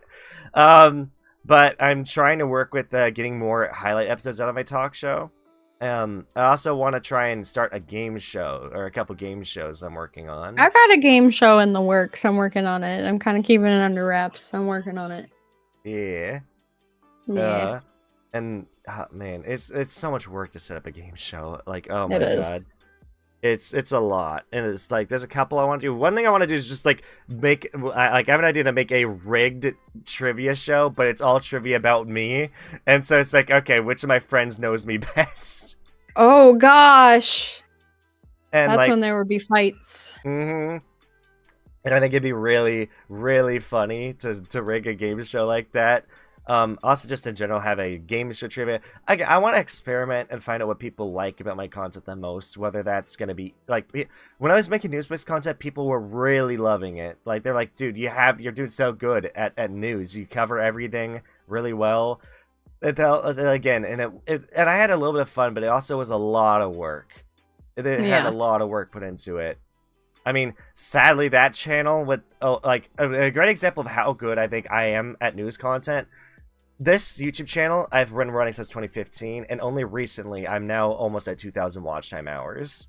[SPEAKER 1] But I'm trying to work with getting more highlight episodes out of my talk show. I also want to try and start a game show, or a couple game shows I'm working on.
[SPEAKER 2] I've got a game show in the works. I'm working on it. I'm kind of keeping it under wraps. I'm working on it.
[SPEAKER 1] Yeah.
[SPEAKER 2] Yeah.
[SPEAKER 1] And man, it's so much work to set up a game show. Like, oh my
[SPEAKER 2] It is.
[SPEAKER 1] god. It's a lot, and it's like there's a couple I want to do. One thing I want to do is just like I have an idea to make a rigged trivia show, but it's all trivia about me. And so it's like, okay, which of my friends knows me best?
[SPEAKER 2] Oh gosh.
[SPEAKER 1] And
[SPEAKER 2] That's
[SPEAKER 1] like,
[SPEAKER 2] when there would be fights.
[SPEAKER 1] and I think it'd be really, really funny to rig a game show like that. Also, just in general, have a game show trivia. I want to experiment and find out what people like about my content the most. Whether that's going to be like when I was making news-based content, people were really loving it. Like they're like, "Dude, you're doing so good at news. You cover everything really well." Again, and I had a little bit of fun, but it also was a lot of work. It had a lot of work put into it. I mean, sadly, that channel with like a great example of how good I think I am at news content. This YouTube channel I've been running since 2015, and only recently I'm now almost at 2,000 watch time hours.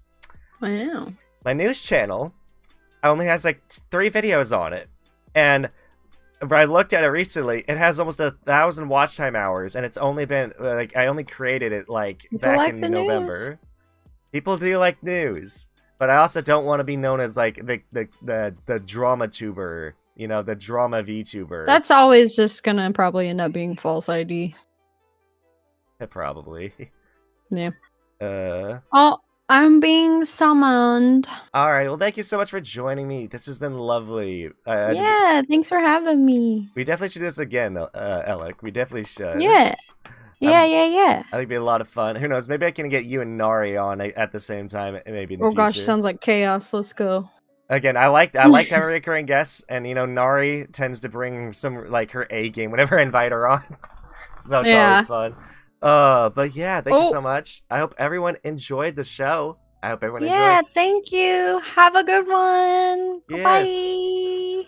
[SPEAKER 2] Wow.
[SPEAKER 1] My news channel only has like 3 videos on it, and I looked at it recently. It has almost 1,000 watch time hours, and it's only been like I only created it like
[SPEAKER 2] People
[SPEAKER 1] back
[SPEAKER 2] like
[SPEAKER 1] in
[SPEAKER 2] the
[SPEAKER 1] November.
[SPEAKER 2] news.
[SPEAKER 1] People do like news, but I also don't want to be known as like the drama tuber. You know, the drama VTuber.
[SPEAKER 2] That's always just gonna probably end up being false ID.
[SPEAKER 1] Probably.
[SPEAKER 2] Yeah.
[SPEAKER 1] Oh,
[SPEAKER 2] I'm being summoned.
[SPEAKER 1] All right. Well, thank you so much for joining me. This has been lovely.
[SPEAKER 2] Yeah, thanks for having me.
[SPEAKER 1] We definitely should do this again, Elleck. We definitely should.
[SPEAKER 2] Yeah. Yeah.
[SPEAKER 1] I think it'd be a lot of fun. Who knows? Maybe I can get you and Nari on at the same time. Maybe in the future.
[SPEAKER 2] Oh gosh, sounds like chaos. Let's go.
[SPEAKER 1] Again, I like having recurring guests, and you know, Nari tends to bring some like her A game whenever I invite her on, so it's always fun. But yeah, thank you so much. I hope everyone enjoyed the show. I hope everyone enjoyed.
[SPEAKER 2] Yeah, thank you. Have a good one.
[SPEAKER 1] Yes.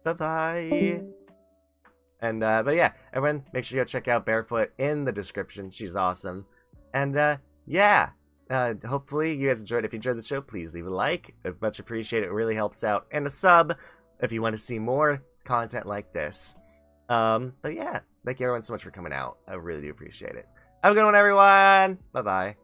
[SPEAKER 2] Bye.
[SPEAKER 1] Bye. And but yeah, everyone, make sure you go check out Barefoot in the description. She's awesome. And yeah. Hopefully you guys enjoyed. If you enjoyed the show, please leave a like. I'd much appreciate it. It really helps out. And a sub if you want to see more content like this. But yeah, thank you everyone so much for coming out. I really do appreciate it. Have a good one, everyone. Bye-bye.